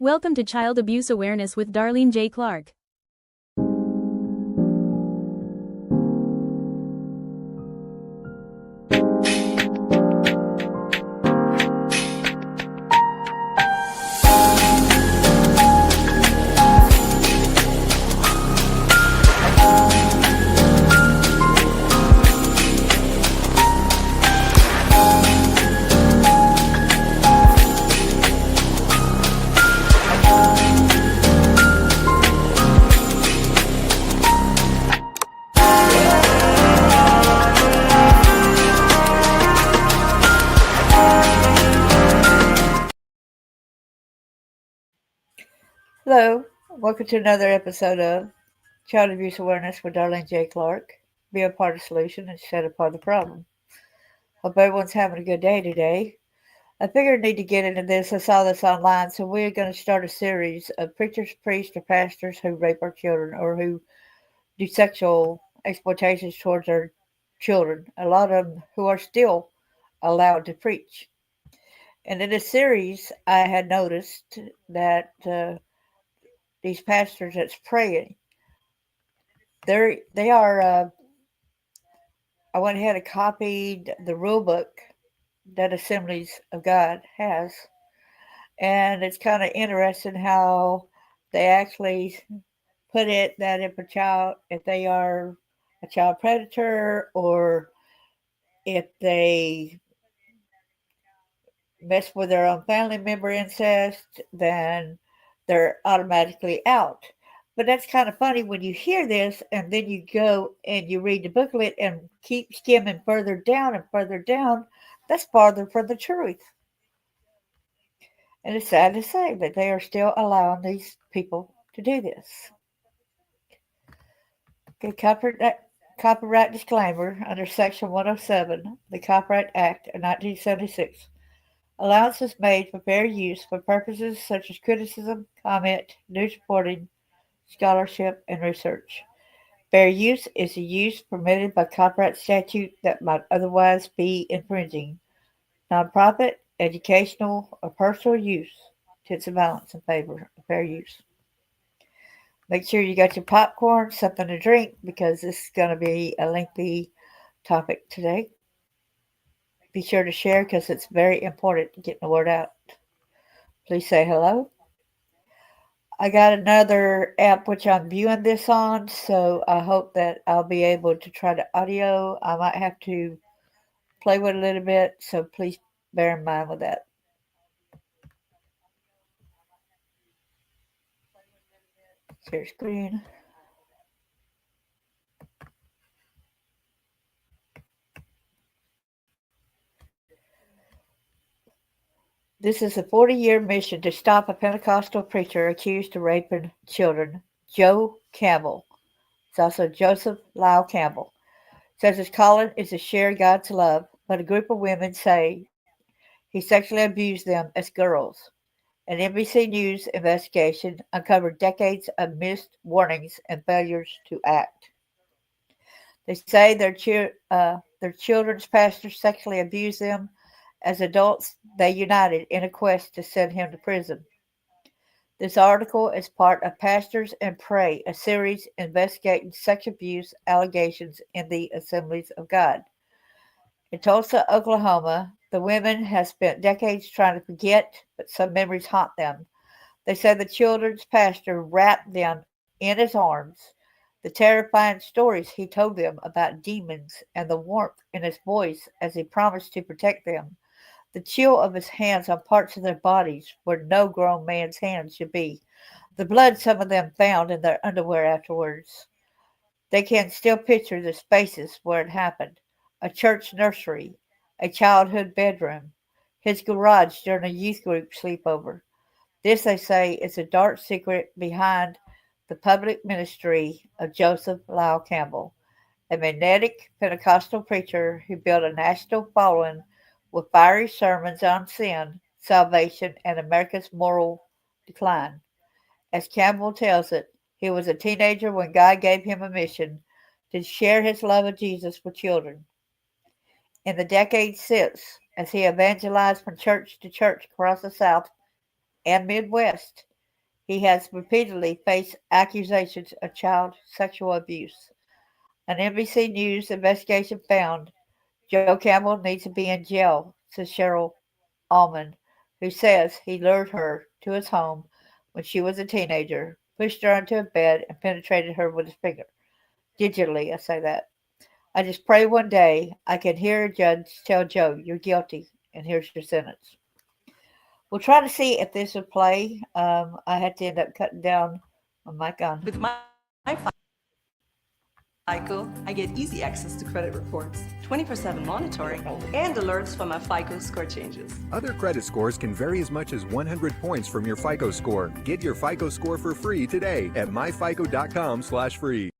Welcome to Child Abuse Awareness with Darlene J. Clark. Hello, welcome to another episode of Child Abuse Awareness with Darlene J. Clark. Be a part of the solution instead of part of the problem. Hope everyone's having a good day today. I figured I need to get into this. I saw this online, so we're going to start a series of preachers, priests, or pastors who rape our children or who do sexual exploitations towards our children. A lot of them who are still allowed to preach. And in this series, I had noticed that these pastors that's praying, they are. I went ahead and copied the rule book that Assemblies of God has, and it's kind of interesting how they actually put it that if they are a child predator, or if they mess with their own family member incest, then they're automatically out. But that's kind of funny when you hear this and then you go and you read the booklet and keep skimming further down and further down. That's farther from the truth. And it's sad to say that they are still allowing these people to do this. Okay, copyright disclaimer under Section 107, the Copyright Act of 1976. Allowance is made for fair use for purposes such as criticism, comment, news reporting, scholarship, and research. Fair use is a use permitted by copyright statute that might otherwise be infringing. Nonprofit, educational, or personal use tends to balance in favor of fair use. Make sure you got your popcorn, something to drink, because this is going to be a lengthy topic today. Be sure to share because it's very important getting the word out. Please say hello. I got another app which I'm viewing this on, so I hope that I'll be able to try the audio. I might have to play with it a little bit, so please bear in mind with that. Share screen. This is a 40-year mission to stop a Pentecostal preacher accused of raping children. Joe Campbell. It's also Joseph Lyle Campbell. Says his calling is to share God's love, but a group of women say he sexually abused them as girls. An NBC News investigation uncovered decades of missed warnings and failures to act. They say their children's pastor sexually abused them. As adults, they united in a quest to send him to prison. This article is part of Pastors and Pray, a series investigating sex abuse allegations in the Assemblies of God. In Tulsa, Oklahoma, the women have spent decades trying to forget, but some memories haunt them. They say the children's pastor wrapped them in his arms. The terrifying stories he told them about demons and the warmth in his voice as he promised to protect them. The chill of his hands on parts of their bodies where no grown man's hands should be. The blood some of them found in their underwear afterwards. They can still picture the spaces where it happened. A church nursery, a childhood bedroom, his garage during a youth group sleepover. This, they say, is a dark secret behind the public ministry of Joseph Lyle Campbell, a magnetic Pentecostal preacher who built a national following with fiery sermons on sin, salvation, and America's moral decline. As Campbell tells it, he was a teenager when God gave him a mission to share his love of Jesus with children. In the decades since, as he evangelized from church to church across the South and Midwest, He has repeatedly faced accusations of child sexual abuse. An NBC News investigation found Joe Campbell needs to be in jail, says Cheryl Allman, who says he lured her to his home when she was a teenager, pushed her onto a bed, and penetrated her with his finger. Digitally, I say that. I just pray one day I can hear a judge tell Joe, you're guilty, and here's your sentence. We'll try to see if this will play. I had to end up cutting down on my gun. With my FICO, I get easy access to credit reports, 24/7 monitoring, and alerts for my FICO score changes. Other credit scores can vary as much as 100 points from your FICO score. Get your FICO score for free today at myfico.com/free.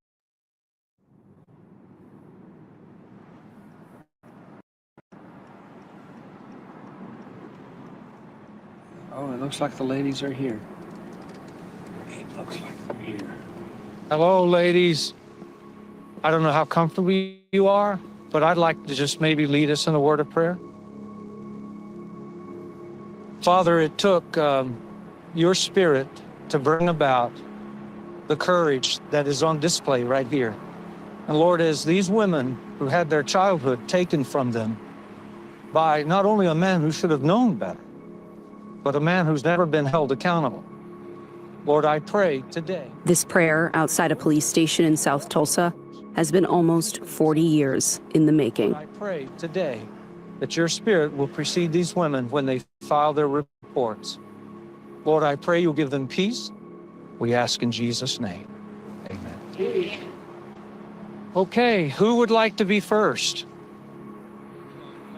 Oh, it looks like the ladies are here. It looks like they're here. Hello, ladies. I don't know how comfortable you are, but I'd like to just maybe lead us in a word of prayer. Father, it took your spirit to bring about the courage that is on display right here. And Lord, as these women who had their childhood taken from them by not only a man who should have known better, but a man who's never been held accountable. Lord, I pray today. This prayer outside a police station in South Tulsa has been almost 40 years in the making. I pray today that your spirit will precede these women when they file their reports. Lord, I pray you'll give them peace. We ask in Jesus' name. Amen. Okay, who would like to be first?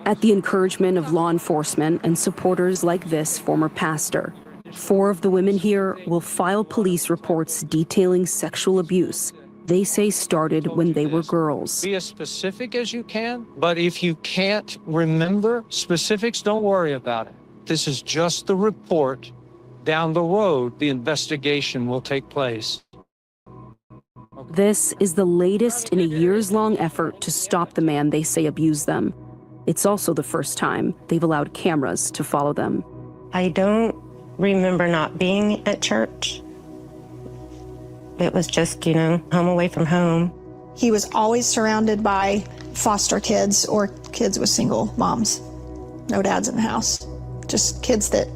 At the encouragement of law enforcement and supporters like this former pastor, 4 of the women here will file police reports detailing sexual abuse they say started when they were girls. Be as specific as you can, but if you can't remember specifics, don't worry about it. This is just the report. Down the road, the investigation will take place. This is the latest in a years-long effort to stop the man they say abused them. It's also the first time they've allowed cameras to follow them. I don't remember not being at church. It was just, home away from home. He was always surrounded by foster kids or kids with single moms. No dads in the house. Just kids that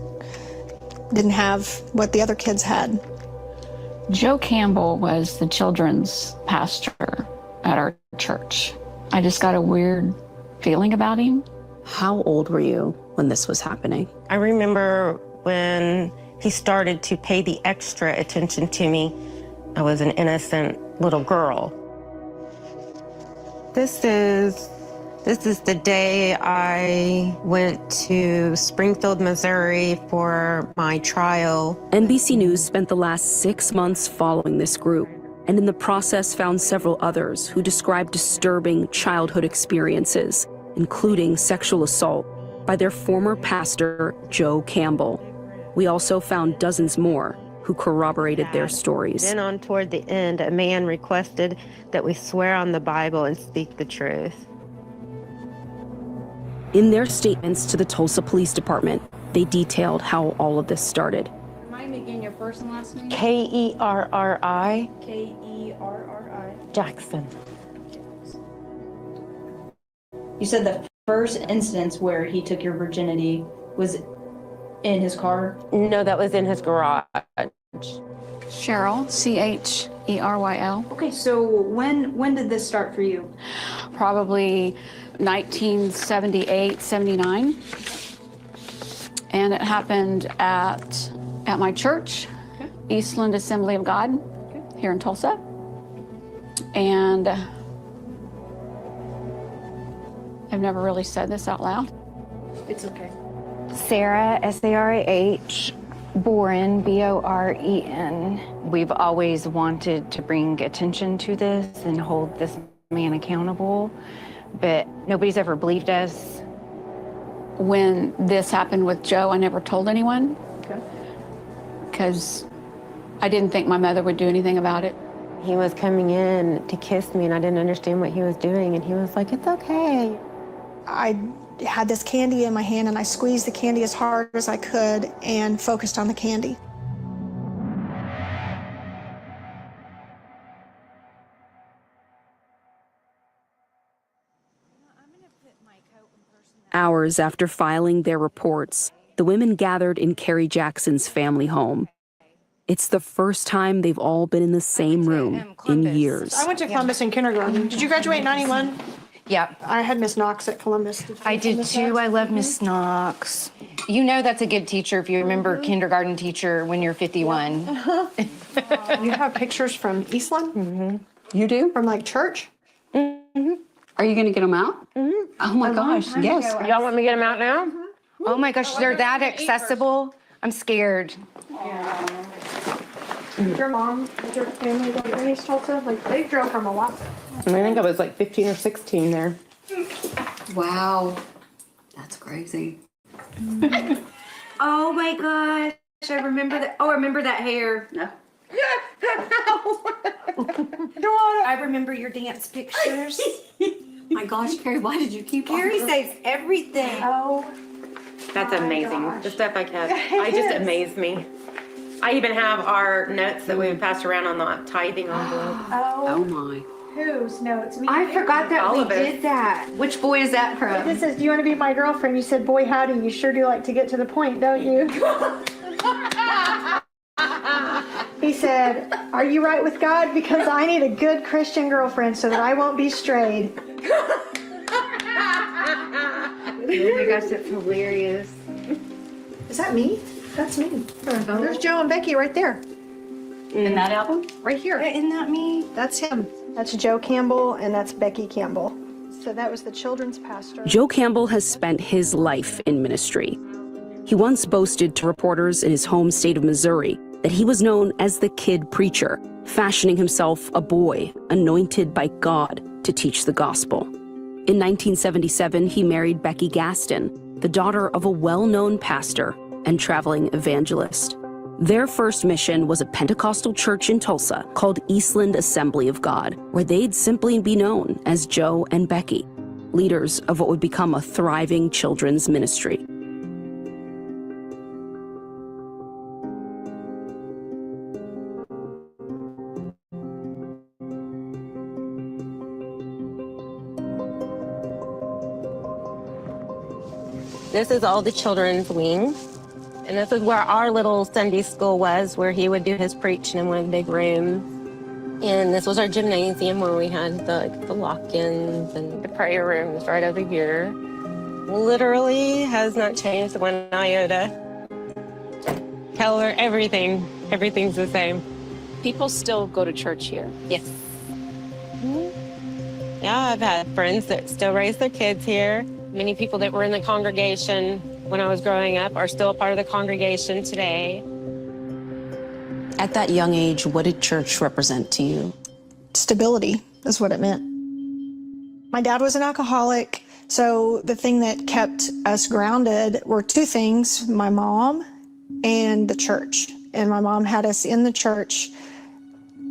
didn't have what the other kids had. Joe Campbell was the children's pastor at our church. I just got a weird feeling about him. How old were you when this was happening? I remember when he started to pay the extra attention to me. I was an innocent little girl. This is the day I went to Springfield, Missouri for my trial. NBC News spent the last 6 months following this group, and in the process found several others who described disturbing childhood experiences, including sexual assault by their former pastor, Joe Campbell. We also found dozens more who corroborated their stories. Then on toward the end, a man requested that we swear on the Bible and speak the truth. In their statements to the Tulsa Police Department, they detailed how all of this started. Remind me again your first and last name? Kerri. Kerri. Jackson. You said the first instance where he took your virginity was in his car? No, that was in his garage. Cheryl, Cheryl. Okay, so when did this start for you? Probably 1978, 79. And it happened at my church, Okay. Eastland Assembly of God, Okay. here in Tulsa. And I've never really said this out loud. It's okay. Sarah, Sarah, Boren, Boren. We've always wanted to bring attention to this and hold this man accountable, but nobody's ever believed us. When this happened with Joe, I never told anyone. Okay. Because I didn't think my mother would do anything about it. He was coming in to kiss me, and I didn't understand what he was doing, and he was like, "It's okay." I had this candy in my hand and I squeezed the candy as hard as I could and focused on the candy. Hours after filing their reports, the women gathered in Carrie Jackson's family home. It's the first time they've all been in the same room in years. I went to Columbus in kindergarten. Did you graduate in 91? Yep. I had Miss Knox at Columbus. I did too. I love Miss Knox. You know that's a good teacher if you remember kindergarten teacher when you're 51. You have pictures from Eastland? Mm-hmm. You do? From like church? Mm-hmm. Are you going to get them out? Mm-hmm. Oh my gosh, yes. Y'all want me to get them out now? Oh my gosh, they're that accessible. I'm scared. Your mom, did your family go to East Tulsa? Like, they drove from a lot. I think I was like 15 or 16 there. Wow. That's crazy. Oh my gosh, I remember that. Oh, I remember that hair. No. I remember your dance pictures. My gosh, Carrie, why did you keep Carrie all saves everything. Oh. That's amazing. The stuff I kept. I just amazed me. I even have our notes that we would pass around on the tithing envelope. Oh my. Whose notes? I forgot that All we of it. did that. Which boy is that from? This says, do you want to be my girlfriend? You said, boy, howdy. You sure do like to get to the point, don't you? He said, are you right with God? Because I need a good Christian girlfriend so that I won't be strayed. Oh my gosh, that's hilarious. Is that me? That's me. There's Joe and Becky right there. In that album? Right here. Isn't that me? That's him. That's Joe Campbell and that's Becky Campbell. So that was the children's pastor. Joe Campbell has spent his life in ministry. He once boasted to reporters in his home state of Missouri that he was known as the kid preacher, fashioning himself a boy anointed by God to teach the gospel. In 1977, he married Becky Gaston, the daughter of a well-known pastor and traveling evangelist. Their first mission was a Pentecostal church in Tulsa called Eastland Assembly of God, where they'd simply be known as Joe and Becky, leaders of what would become a thriving children's ministry. This is all the children's wing. And this is where our little Sunday school was, where he would do his preaching in one of the big rooms. And this was our gymnasium where we had the lock-ins and the prayer rooms right over here. Literally has not changed one iota. Color, everything. Everything's the same. People still go to church here. Yes. Yeah, I've had friends that still raise their kids here. Many people that were in the congregation when I was growing up are still a part of the congregation today. At that young age, what did church represent to you? Stability is what it meant. My dad was an alcoholic, so the thing that kept us grounded were two things, my mom and the church. And my mom had us in the church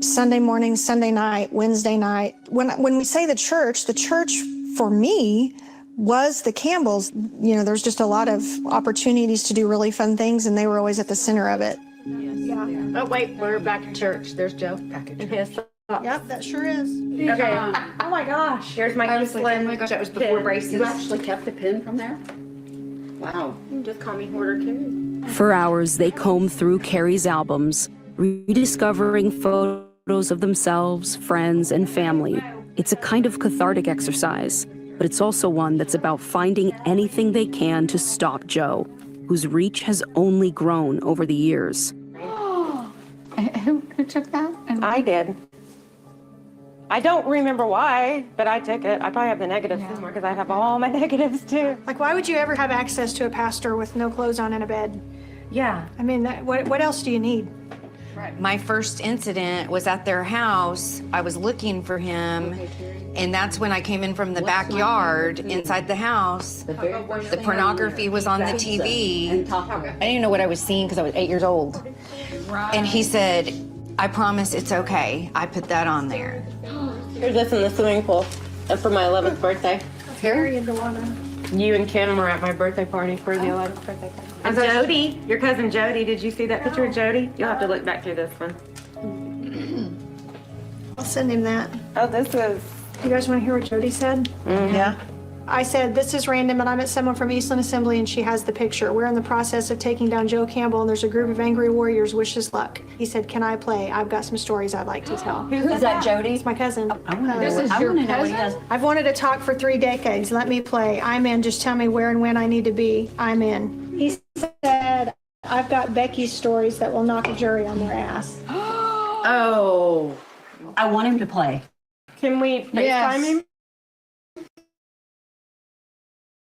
Sunday morning, Sunday night, Wednesday night. When we say the church for me was the Campbells. You know, there's just a lot of opportunities to do really fun things, and they were always at the center of it. Yeah. Oh, wait, we're back at church. There's Joe. Back at church. Yep, that sure is. Okay. Oh my gosh. Here's my Eastland. Oh my gosh, that was before braces. You actually kept the pin from there? Wow. You can just call me Hoarder Carrie. For hours, they comb through Carrie's albums, rediscovering photos of themselves, friends, and family. It's a kind of cathartic exercise, but it's also one that's about finding anything they can to stop Joe, whose reach has only grown over the years. Who took that? I did. I don't remember why, but I took it. I probably have the negatives somewhere because I have all my negatives too. Like, why would you ever have access to a pastor with no clothes on and a bed? Yeah. I mean, what else do you need? My first incident was at their house. I was looking for him, and that's when I came in from the backyard inside the house. The pornography was on the TV. I didn't even know what I was seeing because I was 8 years old. And he said, I promise it's okay. I put that on there. Here's this in the swimming pool for my 11th birthday. Harry and Delana. You and Kim were at my birthday party for the 11th birthday party. And Jody, your cousin Jody, did you see that picture of Jody? You'll have to look back through this one. I'll send him that. Oh, this was... You guys want to hear what Jody said? Yeah. I said, this is random, but I met someone from Eastland Assembly and she has the picture. We're in the process of taking down Joe Campbell and there's a group of angry warriors, wish us luck. He said, can I play? I've got some stories I'd like to tell. Who's that, Jody? It's my cousin. I want to know what he does. I've wanted to talk for 3 decades. Let me play. I'm in. Just tell me where and when I need to be. I'm in. He said, I've got Becky's stories that will knock a jury on their ass. Oh, I want him to play. Can we FaceTime him?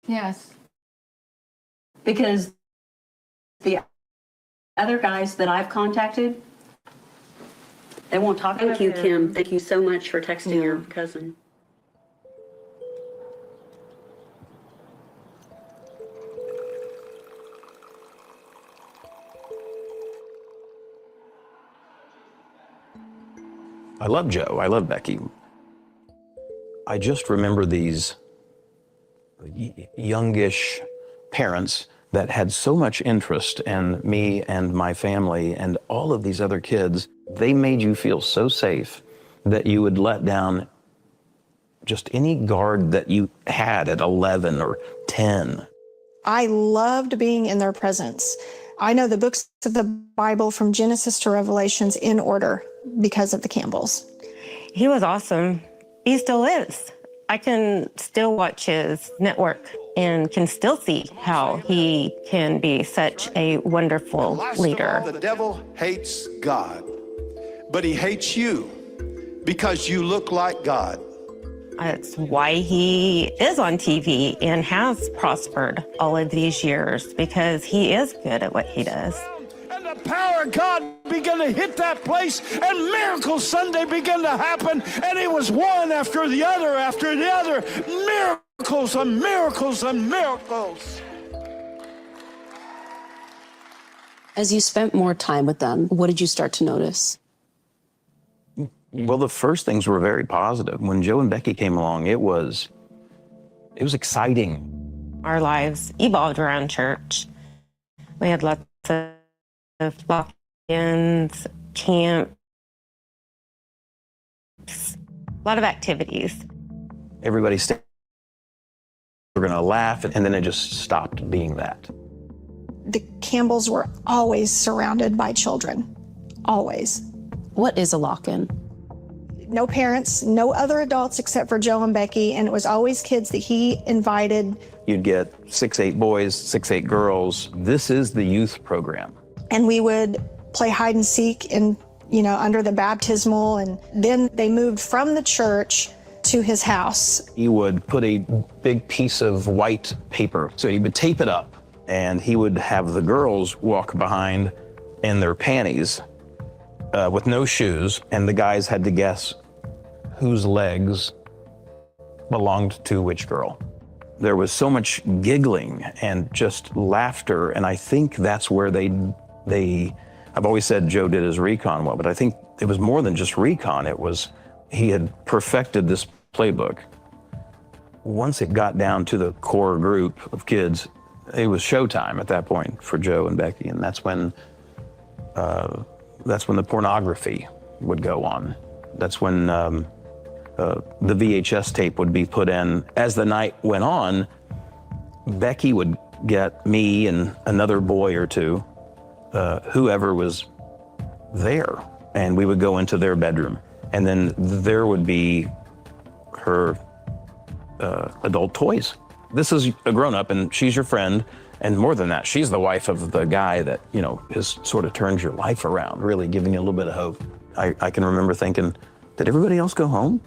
Yes. Because the other guys that I've contacted, they won't talk. Thank you, Kim. Thank you so much for texting your cousin. I love Joe. I love Becky. I just remember these youngish parents that had so much interest in me and my family and all of these other kids. They made you feel so safe that you would let down just any guard that you had at 11 or 10. I loved being in their presence. I know the books of the Bible from Genesis to Revelations in order because of the Campbells. He was awesome. He still is. I can still watch his network and can still see how he can be such a wonderful leader. The devil hates God, but he hates you because you look like God. That's why he is on TV and has prospered all of these years, because he is good at what he does. And the power of God began to hit that place, and Miracle Sunday began to happen, and it was one after the other after the other. Miracles and miracles and miracles. As you spent more time with them, what did you start to notice? Well, the first things were very positive. When Joe and Becky came along, it was exciting. Our lives evolved around church. We had lots of walk-ins, camps, a lot of activities. Everybody said we're going to laugh, and then it just stopped being that. The Campbells were always surrounded by children, always. What is a lock-in? No parents, no other adults except for Joe and Becky, and it was always kids that he invited. You'd get 6, 8 boys, 6, 8 girls. This is the youth program. And we would play hide and seek in, under the baptismal, and then they moved from the church to his house. He would put a big piece of white paper, so he would tape it up, and he would have the girls walk behind in their panties with no shoes, and the guys had to guess whose legs belonged to which girl. There was so much giggling and just laughter, and I think that's where I've always said Joe did his recon well, but I think it was more than just recon. It was, he had perfected this playbook. Once it got down to the core group of kids, it was showtime at that point for Joe and Becky, and that's when the pornography would go on. That's when the VHS tape would be put in. As the night went on, Becky would get me and another boy or two, whoever was there, and we would go into their bedroom. And then there would be her adult toys. This is a grown-up, and she's your friend. And more than that, she's the wife of the guy that, has sort of turned your life around, really giving you a little bit of hope. I can remember thinking, did everybody else go home?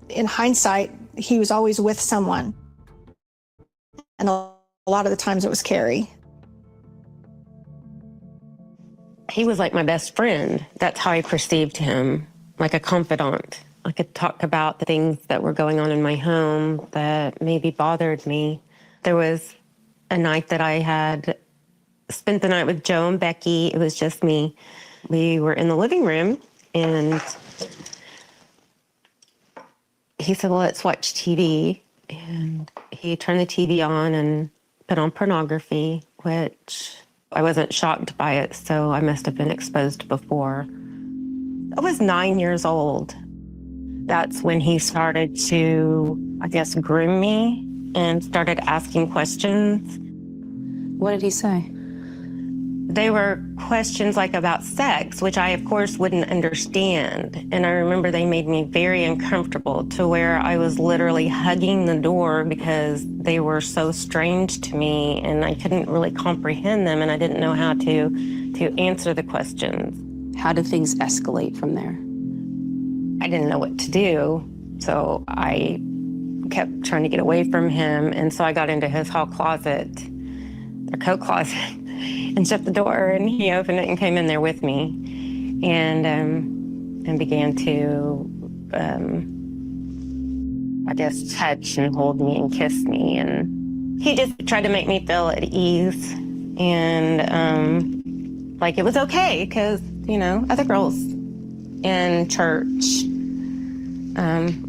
In hindsight, he was always with someone. And a lot of the times it was Carrie. He was like my best friend. That's how I perceived him, like a confidant. I could talk about the things that were going on in my home that maybe bothered me. There was a night that I had spent the night with Joe and Becky. It was just me. We were in the living room, and he said, well, let's watch TV. And he turned the TV on and put on pornography, which I wasn't shocked by it, so I must have been exposed before. I was 9 years old. That's when he started to I guess, groom me and started asking questions. What did he say? They were questions like about sex, which I, of course, wouldn't understand. And I remember they made me very uncomfortable to where I was literally hugging the door because they were so strange to me and I couldn't really comprehend them and I didn't know how to answer the questions. How did things escalate from there? I didn't know what to do, so I kept trying to get away from him. And so I got into his hall closet, or coat closet, and shut the door, and he opened it and came in there with me and began to, I guess, touch and hold me and kiss me. And he just tried to make me feel at ease and like it was okay because, you know, other girls in church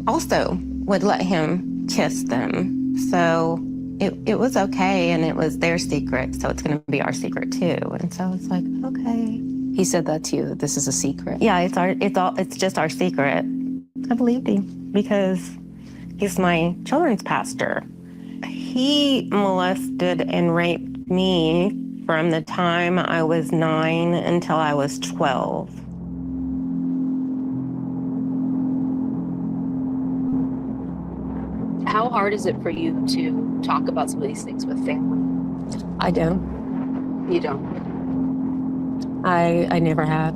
also would let him kiss them. So it was okay, and it was their secret, so it's going to be our secret too. And so it's like, okay. He said that to you, that this is a secret? Yeah, it's just our secret. I believed him because he's my children's pastor. He molested and raped me from the time I was 9 until I was 12. How hard is it for you to talk about some of these things with family? I don't. You don't? I never have.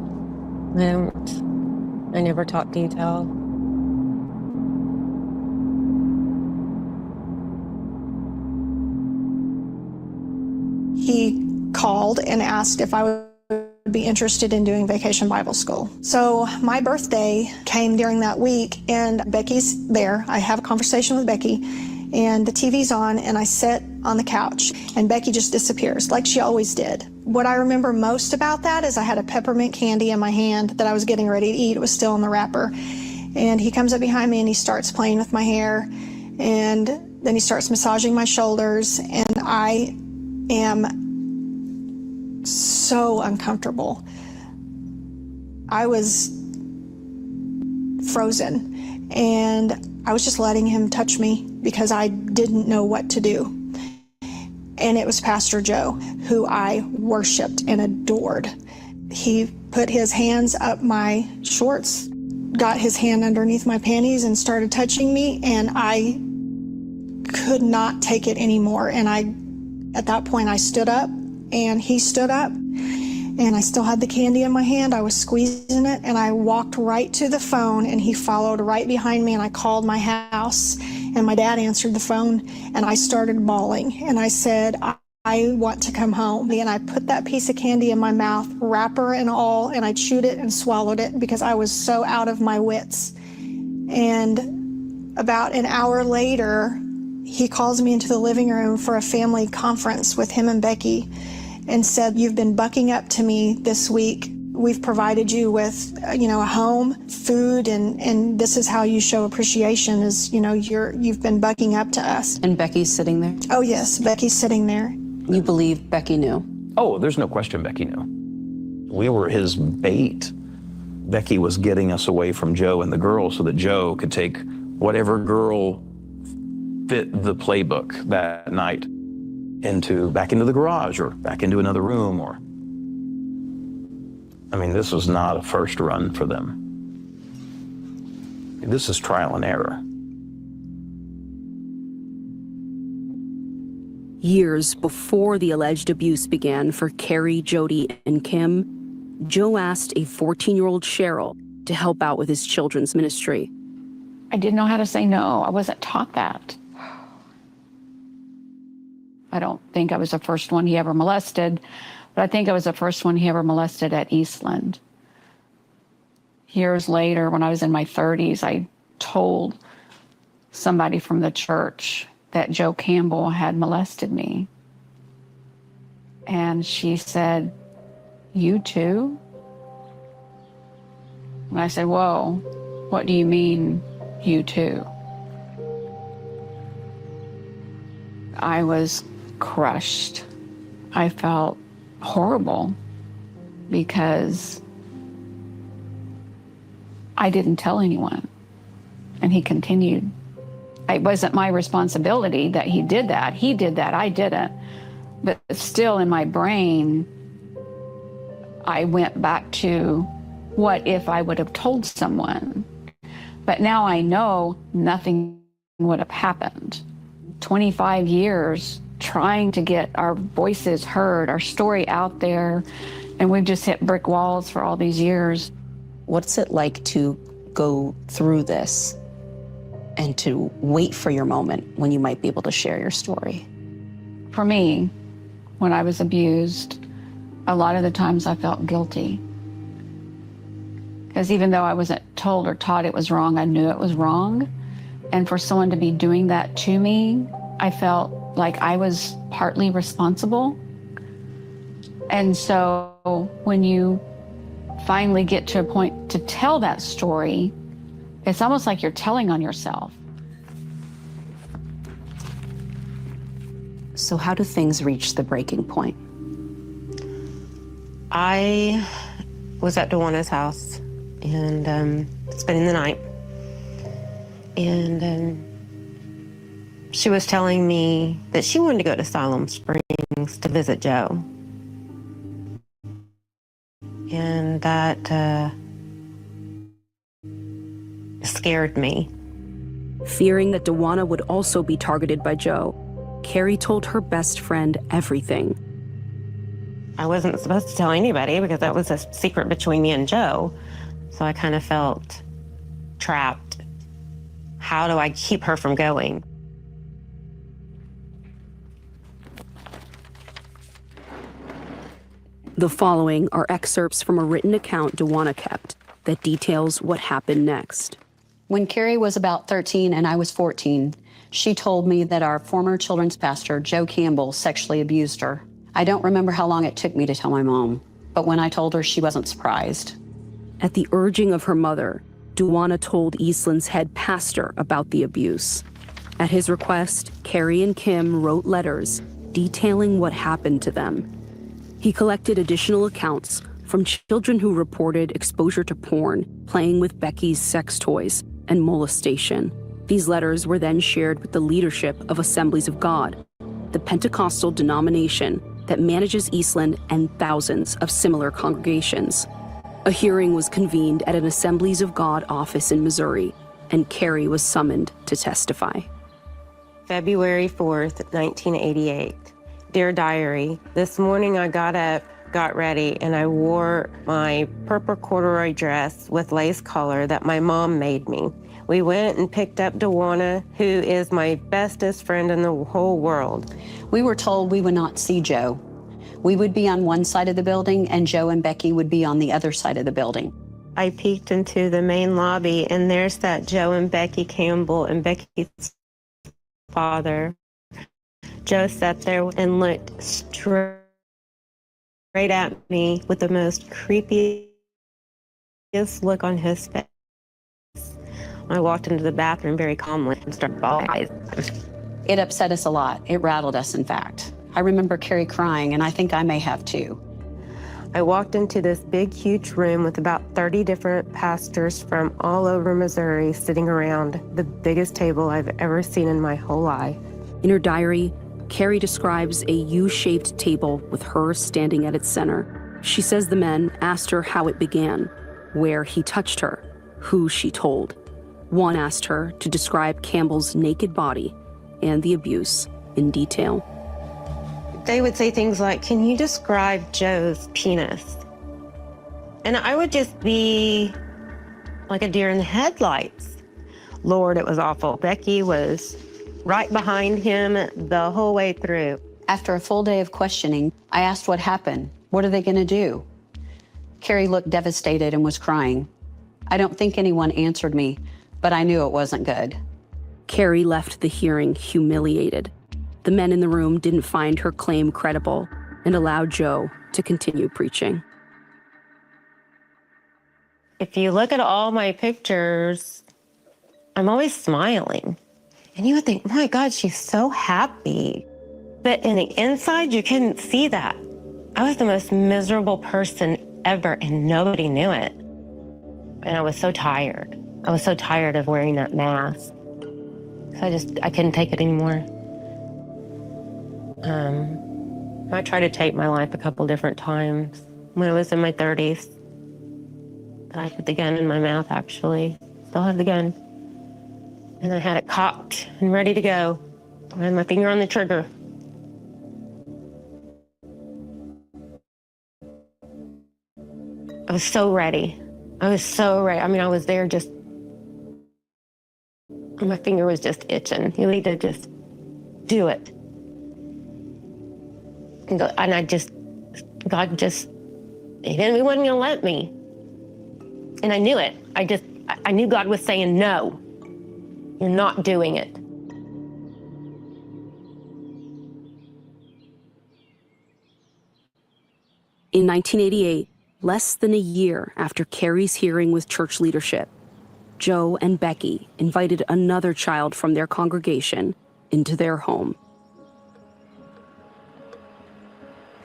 I never talk detail. He called and asked if I would be interested in doing Vacation Bible School. So my birthday came during that week, and Becky's there. I have a conversation with Becky, and the TV's on, and I sit on the couch, and Becky just disappears, like she always did. What I remember most about that is I had a peppermint candy in my hand that I was getting ready to eat. It was still in the wrapper. And he comes up behind me, and he starts playing with my hair, and then he starts massaging my shoulders, and I am so uncomfortable. I was frozen, and I was just letting him touch me because I didn't know what to do. And it was Pastor Joe, who I worshiped and adored. He put his hands up my shorts, got his hand underneath my panties and started touching me, and I could not take it anymore. And at that point, I stood up, and he stood up, and I still had the candy in my hand. I was squeezing it, and I walked right to the phone, and he followed right behind me, and I called my house, and my dad answered the phone, and I started bawling, and I said, I want to come home. And I put that piece of candy in my mouth, wrapper and all, and I chewed it and swallowed it because I was so out of my wits. And about an hour later, he calls me into the living room for a family conference with him and Becky and said, you've been bucking up to me this week. We've provided you with, a home, food, and this is how you show appreciation is, you've been bucking up to us. And Becky's sitting there? Oh, yes, Becky's sitting there. You believe Becky knew? Oh, there's no question Becky knew. We were his bait. Becky was getting us away from Joe and the girls so that Joe could take whatever girl fit the playbook that night back into the garage or back into another room this was not a first run for them. This is trial and error. Years before the alleged abuse began for Carrie, Jody, and Kim, Joe asked a 14-year-old Cheryl to help out with his children's ministry. I didn't know how to say no. I wasn't taught that. I don't think I was the first one he ever molested, but I think I was the first one he ever molested at Eastland. Years later, when I was in my 30s, I told somebody from the church that Joe Campbell had molested me. And she said, "You too?" And I said, "Whoa, what do you mean, you too?" I was crushed. I felt horrible because I didn't tell anyone. And he continued It wasn't my responsibility that he did that. He did that, I didn't. But still in my brain, I went back to what if I would have told someone? But now I know nothing would have happened. 25 years trying to get our voices heard, our story out there, and we've just hit brick walls for all these years. What's it like to go through this and to wait for your moment when you might be able to share your story? For me, when I was abused, a lot of the times I felt guilty. Because even though I wasn't told or taught it was wrong, I knew it was wrong. And for someone to be doing that to me, I felt like I was partly responsible. And so when you finally get to a point to tell that story, it's almost like you're telling on yourself. So how do things reach the breaking point? I was at Dewana's house and spending the night. And she was telling me that she wanted to go to Siloam Springs to visit Joe. And that scared me. Fearing that Dewana would also be targeted by Joe, Carrie told her best friend everything. I wasn't supposed to tell anybody because that was a secret between me and Joe. So I kind of felt trapped. How do I keep her from going? The following are excerpts from a written account Dewana kept that details what happened next. When Carrie was about 13 and I was 14, she told me that our former children's pastor, Joe Campbell, sexually abused her. I don't remember how long it took me to tell my mom, but when I told her, she wasn't surprised. At the urging of her mother, Dewana told Eastland's head pastor about the abuse. At his request, Carrie and Kim wrote letters detailing what happened to them. He collected additional accounts from children who reported exposure to porn, playing with Becky's sex toys, and molestation. These letters were then shared with the leadership of Assemblies of God, the Pentecostal denomination that manages Eastland and thousands of similar congregations. A hearing was convened at an Assemblies of God office in Missouri, and Carrie was summoned to testify. February 4th, 1988. Dear Diary, this morning I got up, got ready, and I wore my purple corduroy dress with lace collar that my mom made me. We went and picked up Dewana, who is my bestest friend in the whole world. We were told we would not see Joe. We would be on one side of the building and Joe and Becky would be on the other side of the building. I peeked into the main lobby and there's that Joe and Becky Campbell and Becky's father. Joe sat there and looked straight at me with the most creepiest look on his face. I walked into the bathroom very calmly and started bawling. It upset us a lot. It rattled us, in fact. I remember Carrie crying, and I think I may have too. I walked into this big, huge room with about 30 different pastors from all over Missouri sitting around the biggest table I've ever seen in my whole life. In her diary, Carrie describes a U-shaped table with her standing at its center. She says the men asked her how it began, where he touched her, who she told. One asked her to describe Campbell's naked body and the abuse in detail. They would say things like, "Can you describe Joe's penis?" And I would just be like a deer in the headlights. Lord, it was awful. Becky was right behind him the whole way through. After a full day of questioning, I asked what happened. What are they going to do? Carrie looked devastated and was crying. I don't think anyone answered me, but I knew it wasn't good. Carrie left the hearing humiliated. The men in the room didn't find her claim credible and allowed Joe to continue preaching. If you look at all my pictures, I'm always smiling. And you would think, my God, she's so happy. But in the inside, you couldn't see that. I was the most miserable person ever, and nobody knew it. And I was so tired. I was so tired of wearing that mask. I couldn't take it anymore. I tried to take my life a couple different times. When I was in my 30s, I put the gun in my mouth, actually. Still had the gun. And I had it cocked and ready to go. I had my finger on the trigger. I was so ready. I was so ready. I mean, I was there just, my finger was just itching. You need to just do it. And God just, he wasn't gonna let me. And I knew it. I knew God was saying, no, you're not doing it. In 1988, less than a year after Carrie's hearing with church leadership, Joe and Becky invited another child from their congregation into their home.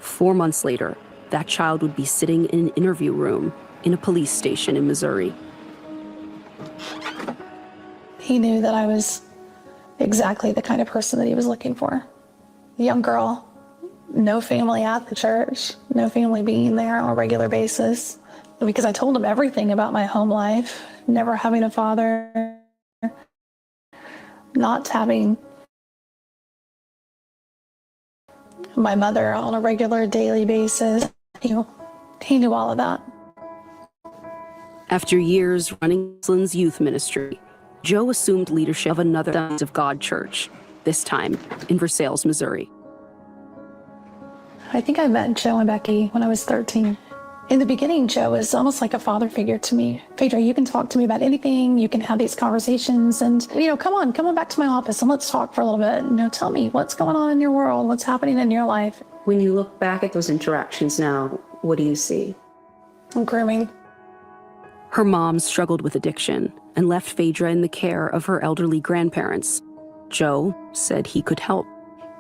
4 months later, that child would be sitting in an interview room in a police station in Missouri. He knew that I was exactly the kind of person that he was looking for. A young girl, no family at the church, no family being there on a regular basis. Because I told him everything about my home life, never having a father, not having my mother on a regular daily basis. He knew all of that. After years running Island's youth ministry, Joe assumed leadership of another Sons of God church, this time in Versailles, Missouri. I think I met Joe and Becky when I was 13. In the beginning, Joe was almost like a father figure to me. Phaedra, you can talk to me about anything. You can have these conversations and, come on back to my office and let's talk for a little bit. Tell me what's going on in your world, what's happening in your life. When you look back at those interactions now, what do you see? Grooming. Her mom struggled with addiction and left Phaedra in the care of her elderly grandparents. Joe said he could help.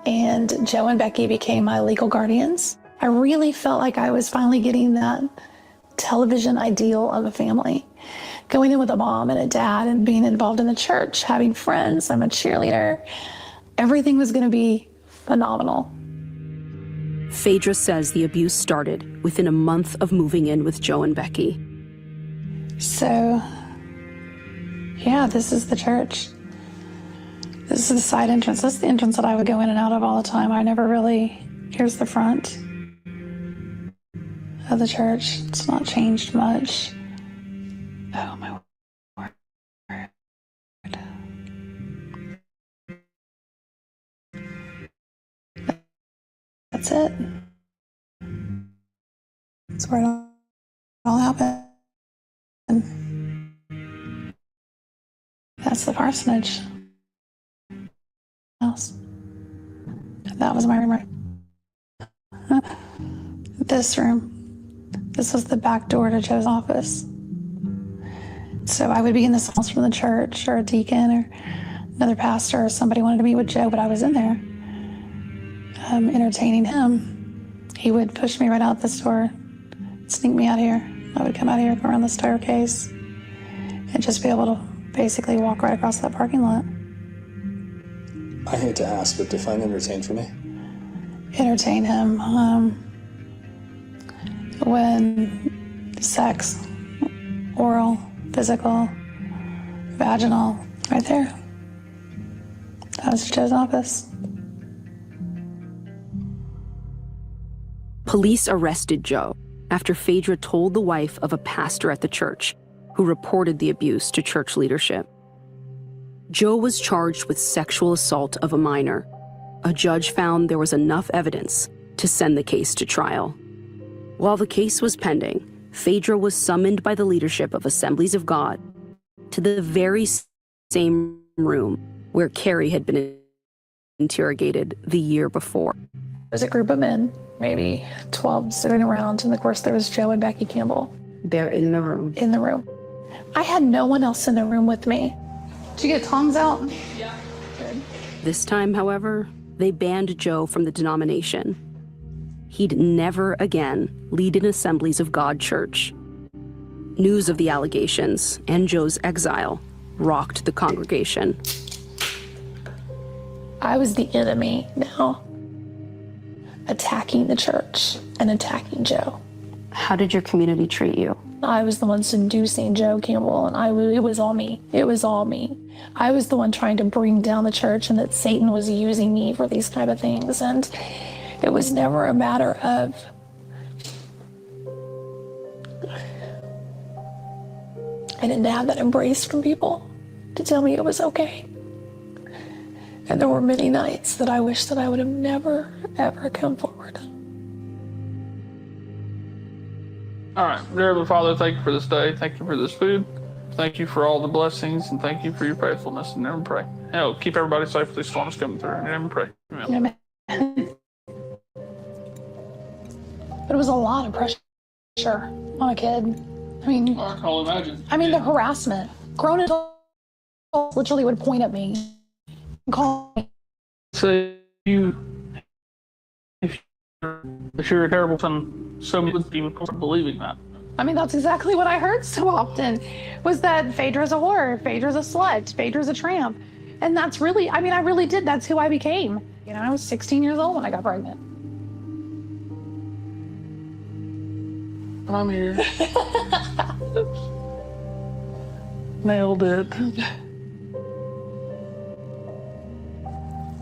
And Joe and Becky became my legal guardians. I really felt like I was finally getting that television ideal of a family. Going in with a mom and a dad and being involved in the church, having friends, I'm a cheerleader. Everything was going to be phenomenal. Phaedra says the abuse started within a month of moving in with Joe and Becky. So, yeah, this is the church. This is the side entrance. This is the entrance that I would go in and out of all the time. Here's the front of the church. It's not changed much. Oh, my word. That's it. That's where it all happened. That's the parsonage house. That was my room right. This room. This was the back door to Joe's office. So I would be in this house from the church or a deacon or another pastor or somebody wanted to meet with Joe, but I was in there entertaining him. He would push me right out this door, sneak me out here. I would come out here, go around the staircase, and just be able to basically walk right across that parking lot. I hate to ask, but define entertain for me. Entertain him when sex, oral, physical, vaginal, right there. That was Joe's office. Police arrested Joe after Phaedra told the wife of a pastor at the church who reported the abuse to church leadership. Joe was charged with sexual assault of a minor. A judge found there was enough evidence to send the case to trial. While the case was pending, Phaedra was summoned by the leadership of Assemblies of God to the very same room where Carrie had been interrogated the year before. There's a group of men, maybe 12, sitting around, and of course there was Joe and Becky Campbell. They're in the room. In the room. I had no one else in the room with me. Did you get tongs out? Yeah. Good. This time, however, they banned Joe from the denomination. He'd never again lead an Assemblies of God church. News of the allegations and Joe's exile rocked the congregation. I was the enemy now, attacking the church and attacking Joe. How did your community treat you? I was the one seducing Joe Campbell, and it was all me. It was all me. I was the one trying to bring down the church, and that Satan was using me for these type of things. And it was never a matter of I didn't have that embrace from people to tell me it was okay. And there were many nights that I wish that I would have never, ever come forward. All right, dear Heavenly Father, thank you for this day. Thank you for this food. Thank you for all the blessings, and thank you for your faithfulness. And never pray. Hell, keep everybody safe with these storms coming through. And never pray. Amen. Amen. But it was a lot of pressure on a kid. I mean, I can only imagine. I mean, the harassment. Grown adults literally would point at me and call me. So if you're a terrible son, so many people are believing that. I mean, that's exactly what I heard so often, was that Phaedra's a whore, Phaedra's a slut, Phaedra's a tramp. And that's really, I mean, I really did. That's who I became. You know, I was 16 years old when I got pregnant. I'm here. Nailed it.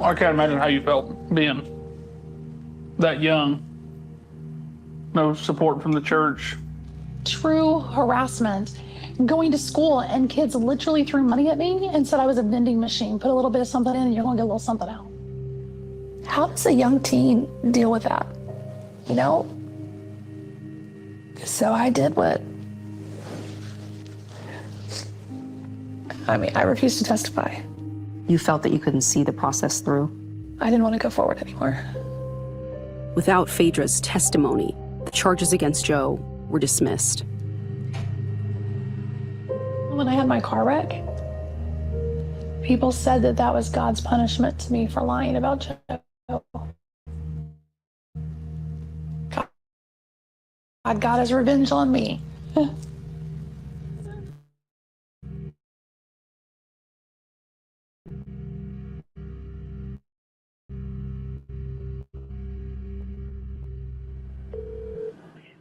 I can't imagine how you felt being that young. No support from the church. True harassment. Going to school and kids literally threw money at me and said I was a vending machine. Put a little bit of something in and you're going to get a little something out. How does a young teen deal with that? You know? So I did what? I mean, I refused to testify. You felt that you couldn't see the process through? I didn't want to go forward anymore. Without Phaedra's testimony, the charges against Joe were dismissed. When I had my car wreck, people said that that was God's punishment to me for lying about Joe. God got his revenge on me.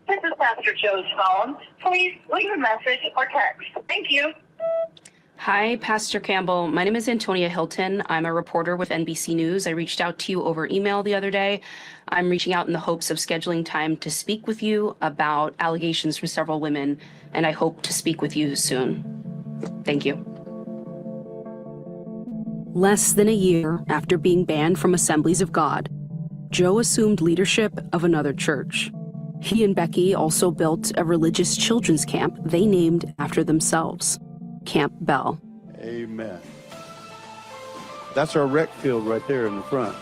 This is Pastor Joe's phone. Please leave a message or text. Thank you. Hi, Pastor Campbell. My name is Antonia Hilton. I'm a reporter with NBC News. I reached out to you over email the other day. I'm reaching out in the hopes of scheduling time to speak with you about allegations from several women, and I hope to speak with you soon. Thank you. Less than a year after being banned from Assemblies of God, Joe assumed leadership of another church. He and Becky also built a religious children's camp they named after themselves, Camp Bell. Amen. That's our rec field right there in the front.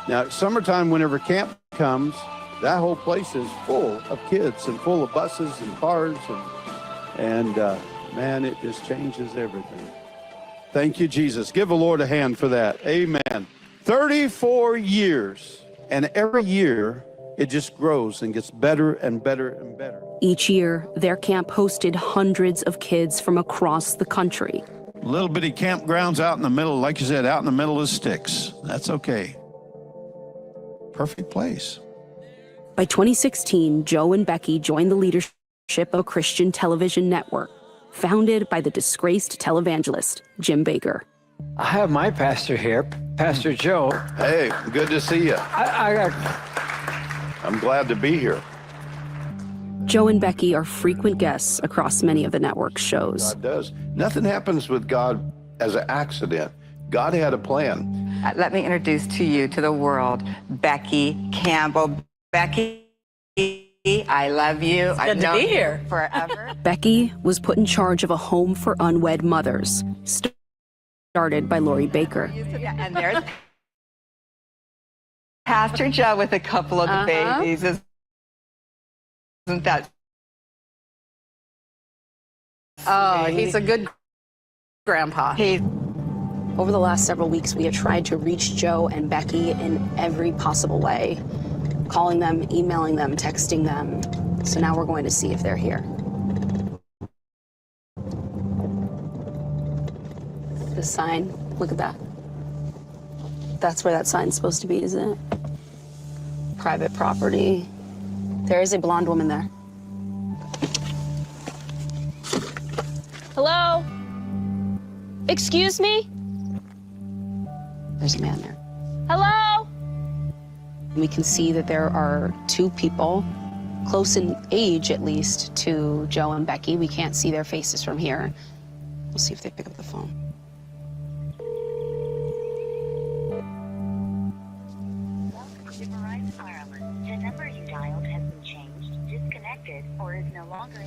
Now, summertime, whenever camp comes, that whole place is full of kids and full of buses and cars. And man, it just changes everything. Thank you, Jesus. Give the Lord a hand for that. Amen. 34 years. And every year, it just grows and gets better and better and better. Each year, their camp hosted hundreds of kids from across the country. Little bitty campgrounds out in the middle, like you said, out in the middle of sticks. That's okay. Perfect place. By 2016, Joe and Becky joined the leadership of a Christian television network, founded by the disgraced televangelist, Jim Bakker. I have my pastor here, Pastor Joe. Hey, good to see you. I'm glad to be here. Joe and Becky are frequent guests across many of the network's shows. God does. Nothing happens with God as an accident. God had a plan. Let me introduce to you, to the world, Becky Campbell. Becky, I love you. I've known you here forever. Becky was put in charge of a home for unwed mothers, started by Lori Bakker. And there's Pastor Joe with a couple of the babies. Isn't that? Oh, he's a good grandpa. Over the last several weeks, we have tried to reach Joe and Becky in every possible way, calling them, emailing them, texting them. So now we're going to see if they're here. The sign, look at that. That's where that sign's supposed to be, isn't it? Private property. There is a blonde woman there. Hello? Excuse me? There's a man there. Hello? We can see that there are two people, close in age at least, to Joe and Becky. We can't see their faces from here. We'll see if they pick up the phone. Welcome to Verizon Wireless. The number you dialed has been changed, disconnected, or is no longer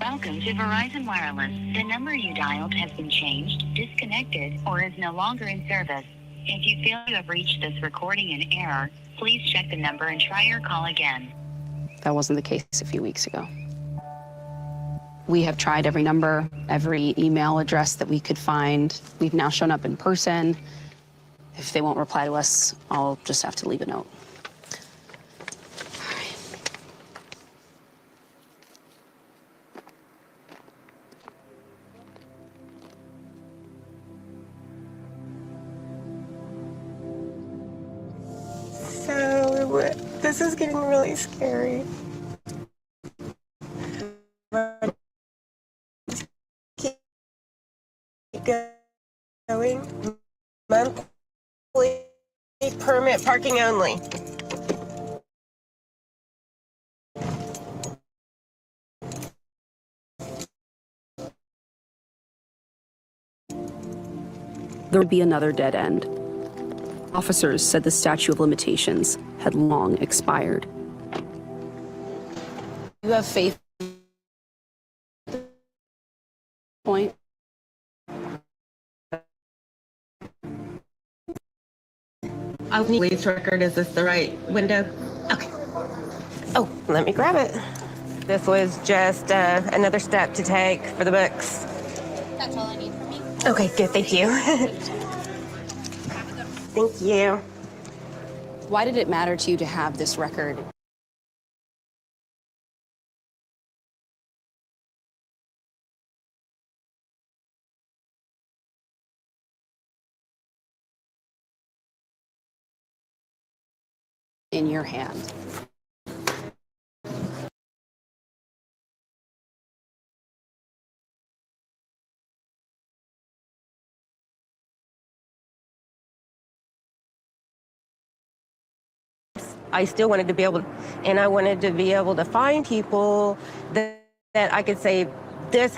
Welcome to Verizon Wireless. The number you dialed has been changed, disconnected, or is no longer in service. If you feel you have reached this recording in error, please check the number and try your call again. That wasn't the case a few weeks ago. We have tried every number, every email address that we could find. We've now shown up in person. If they won't reply to us, I'll just have to leave a note. So, this is getting really scary. Keep going. Monthly permit parking only. There would be another dead end. Officers said the statute of limitations had long expired. You have faith? Point. I'll need police record. Is this the right window? Okay. Oh, let me grab it. This was just another step to take for the books. That's all I need from you. Okay, good. Thank you. Thank you. Why did it matter to you to have this record? In your hand. I still wanted to be able to, and I wanted to be able to find people that I could say, this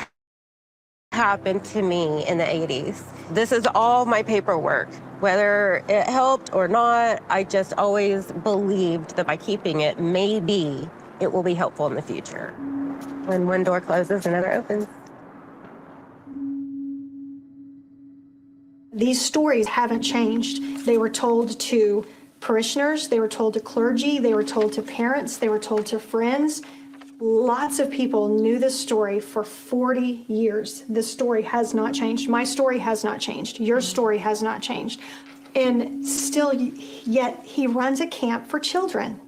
happened to me in the 80s. This is all my paperwork. Whether it helped or not, I just always believed that by keeping it, maybe it will be helpful in the future. When one door closes, another opens. These stories haven't changed. They were told to parishioners, they were told to clergy, they were told to parents, they were told to friends. Lots of people knew this story for 40 years. This story has not changed. My story has not changed. Your story has not changed. And still, yet he runs a camp for children.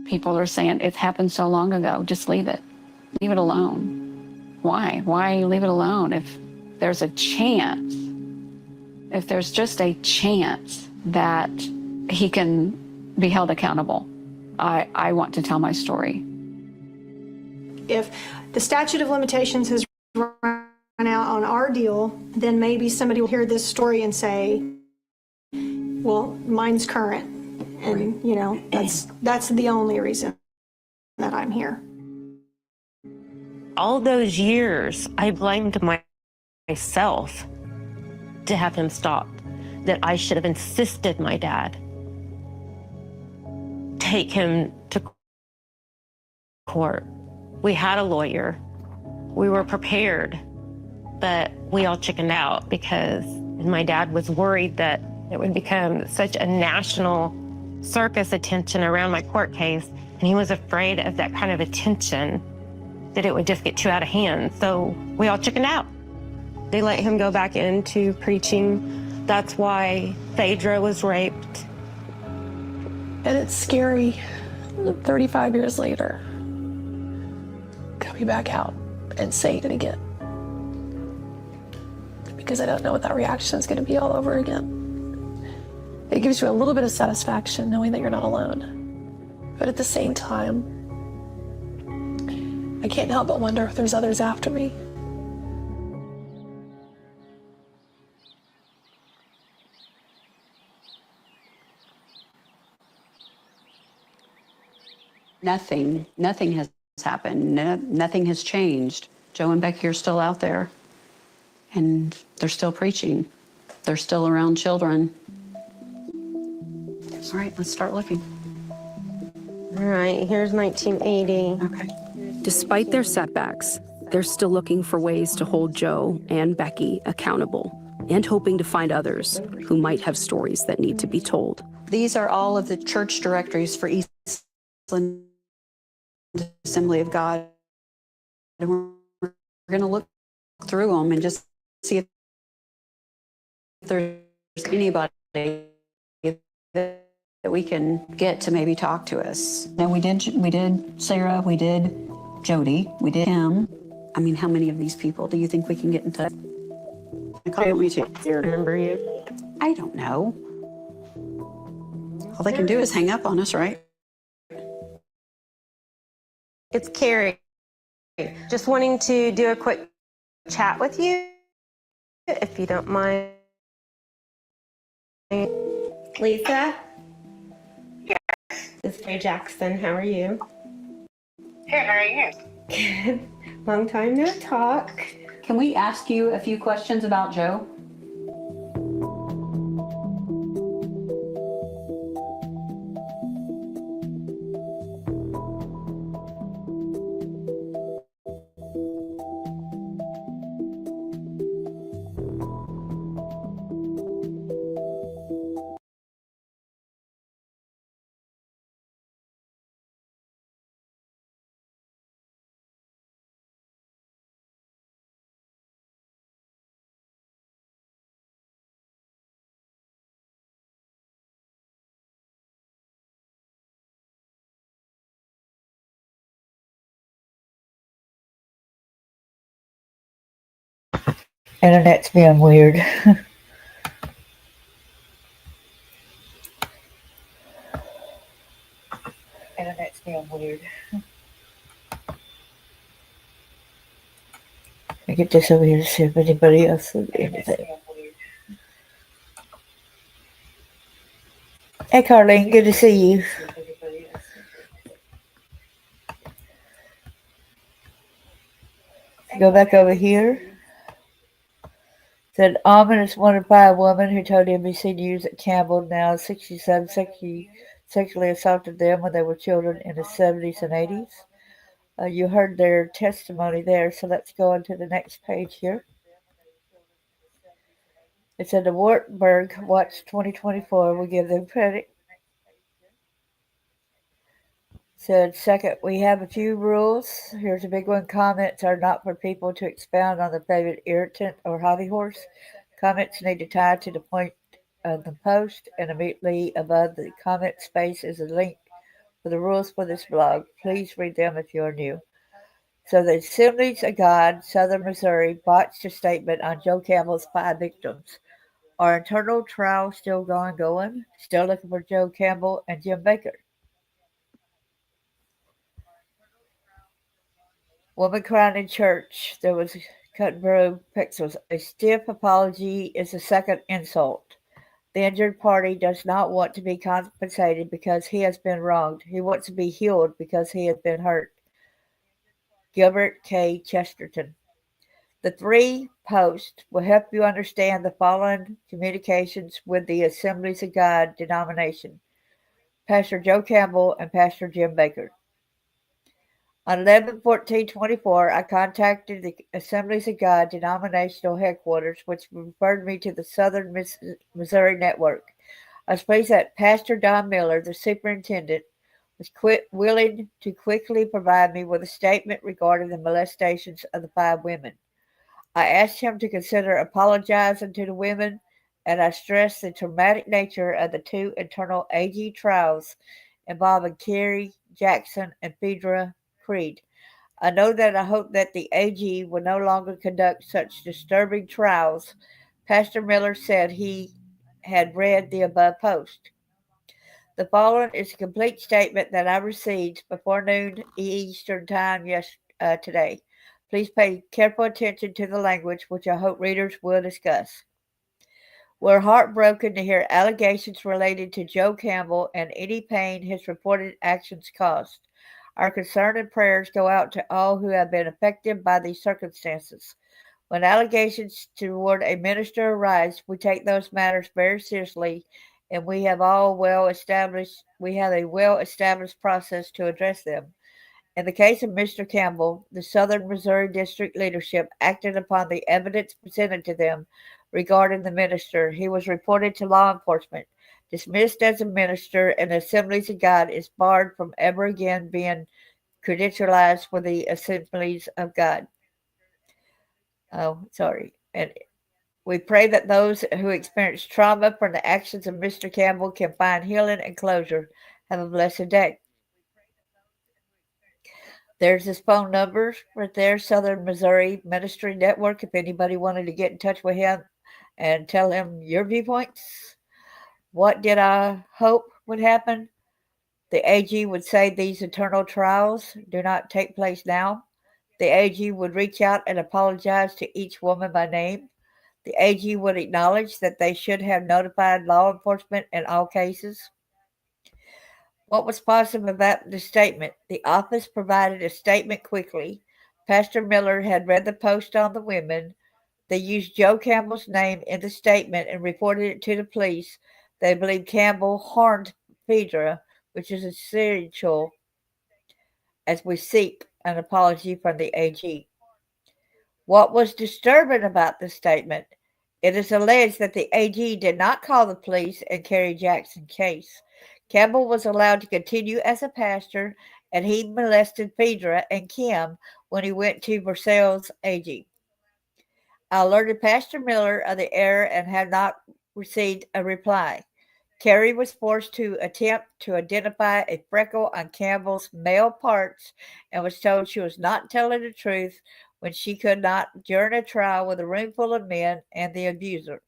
People are saying it's happened so long ago, just leave it. Leave it alone. Why? Why leave it alone? If there's a chance, if there's just a chance that he can be held accountable, I want to tell my story. If the statute of limitations has run out on our deal, then maybe somebody will hear this story and say, well, mine's current. And, you know, that's the only reason that I'm here. All those years, I blamed myself to have him stopped, that I should have insisted my dad take him to court. We had a lawyer. We were prepared, but we all chickened out because my dad was worried that it would become such a national circus attention around my court case, and he was afraid of that kind of attention, that it would just get too out of hand. So we all chickened out. They let him go back into preaching. That's why Phaedra was raped. And it's scary, 35 years later, coming back out and saying it again. Because I don't know what that reaction is going to be all over again. It gives you a little bit of satisfaction knowing that you're not alone. But at the same time, I can't help but wonder if there's others after me. Nothing has happened. Nothing has changed. Joe and Becky are still out there, and they're still preaching. They're still around children. All right, let's start looking. All right, here's 1980. Okay. Despite their setbacks, they're still looking for ways to hold Joe and Becky accountable and hoping to find others who might have stories that need to be told. These are all of the church directories for Eastland Assembly of God. And we're going to look through them and just see if there's anybody that we can get to maybe talk to us. Now, we did Sarah, we did Jody, we did him. I mean, how many of these people do you think we can get in touch? Do you remember you? I don't know. All they can do is hang up on us, right? It's Carrie. Just wanting to do a quick chat with you, if you don't mind. Lisa? Yes. This is Ray Jackson. How are you? Good, how are you? Good. Long time no talk. Can we ask you a few questions about Joe? Internet's being weird. Internet's being weird. I get this over here to see if anybody else will do anything. Hey, Carlene, good to see you. Go back over here. Said ominous wanted by a woman who told NBC News that Campbell, now 67, sexually assaulted them when they were children in the 70s and 80s. You heard their testimony there, so let's go on to the next page here. It said the Wartburg Watch 2024 will give them credit. Said second, we have a few rules. Here's a big one. Comments are not for people to expound on the favorite irritant or hobby horse. Comments need to tie to the point of the post, and immediately above the comment space is a link for the rules for this blog. Please read them if you are new. So the Assemblies of God, Southern Missouri, botched a statement on Joe Campbell's 5 victims. Our internal trial still going? Still looking for Joe Campbell and Jim Baker. Woman crying in church. There was Cuttenborough Pixels. A stiff apology is a second insult. The injured party does not want to be compensated because he has been wronged. He wants to be healed because he has been hurt. Gilbert K. Chesterton. The 3 posts will help you understand the following communications with the Assemblies of God denomination. Pastor Joe Campbell and Pastor Jim Baker. On 11/14/24, I contacted the Assemblies of God denominational headquarters, which referred me to the Southern Missouri Network. I was pleased that Pastor Don Miller, the superintendent, was willing to quickly provide me with a statement regarding the molestations of the 5 women. I asked him to consider apologizing to the women, and I stressed the traumatic nature of the 2 internal AG trials involving Carrie Jackson and Phaedra Creed. I hope that the AG will no longer conduct such disturbing trials. Pastor Miller said he had read the above post. The following is a complete statement that I received before noon Eastern Time today. Please pay careful attention to the language, which I hope readers will discuss. We're heartbroken to hear allegations related to Joe Campbell and any pain his reported actions caused. Our concern and prayers go out to all who have been affected by these circumstances. When allegations toward a minister arise, we take those matters very seriously, and we have a well-established process to address them. In the case of Mr. Campbell, the Southern Missouri District leadership acted upon the evidence presented to them regarding the minister. He was reported to law enforcement, dismissed as a minister, and the Assemblies of God is barred from ever again being credentialized for the Assemblies of God. And we pray that those who experience trauma from the actions of Mr. Campbell can find healing and closure. Have a blessed day. There's his phone number right there, Southern Missouri Ministry Network, if anybody wanted to get in touch with him and tell him your viewpoints. What did I hope would happen? The AG would say these eternal trials do not take place now. The AG would reach out and apologize to each woman by name. The AG would acknowledge that they should have notified law enforcement in all cases. What was positive about the statement? The office provided a statement quickly. Pastor Miller had read the post on the women. They used Joe Campbell's name in the statement and reported it to the police. They believe Campbell harmed Phaedra, which is essential as we seek an apology from the AG. What was disturbing about the statement? It is alleged that the AG did not call the police in Kerry Jackson's case. Campbell was allowed to continue as a pastor, and he molested Phaedra and Kim when he went to Versailles AG. I alerted Pastor Miller of the error and have not received a reply. Kerry was forced to attempt to identify a freckle on Campbell's male parts and was told she was not telling the truth when she could not during a trial with a room full of men and the abuser.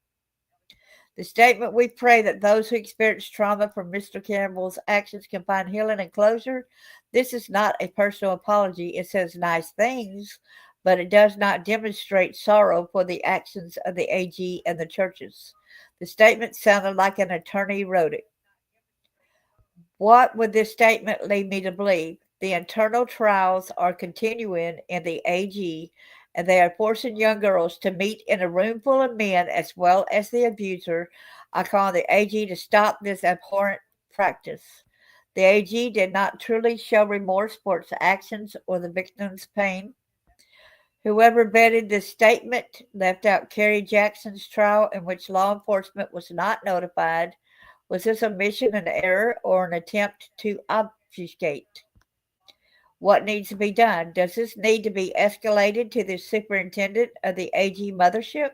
The statement, we pray that those who experience trauma from Mr. Campbell's actions can find healing and closure. This is not a personal apology. It says nice things, but it does not demonstrate sorrow for the actions of the AG and the churches. The statement sounded like an attorney wrote it. What would this statement lead me to believe? The internal trials are continuing in the AG, and they are forcing young girls to meet in a room full of men as well as the abuser. I call on the AG to stop this abhorrent practice. The AG did not truly show remorse for its actions or the victim's pain. Whoever vetted this statement left out Kerry Jackson's trial in which law enforcement was not notified. Was this omission an error or an attempt to obfuscate? What needs to be done? Does this need to be escalated to the superintendent of the AG mothership?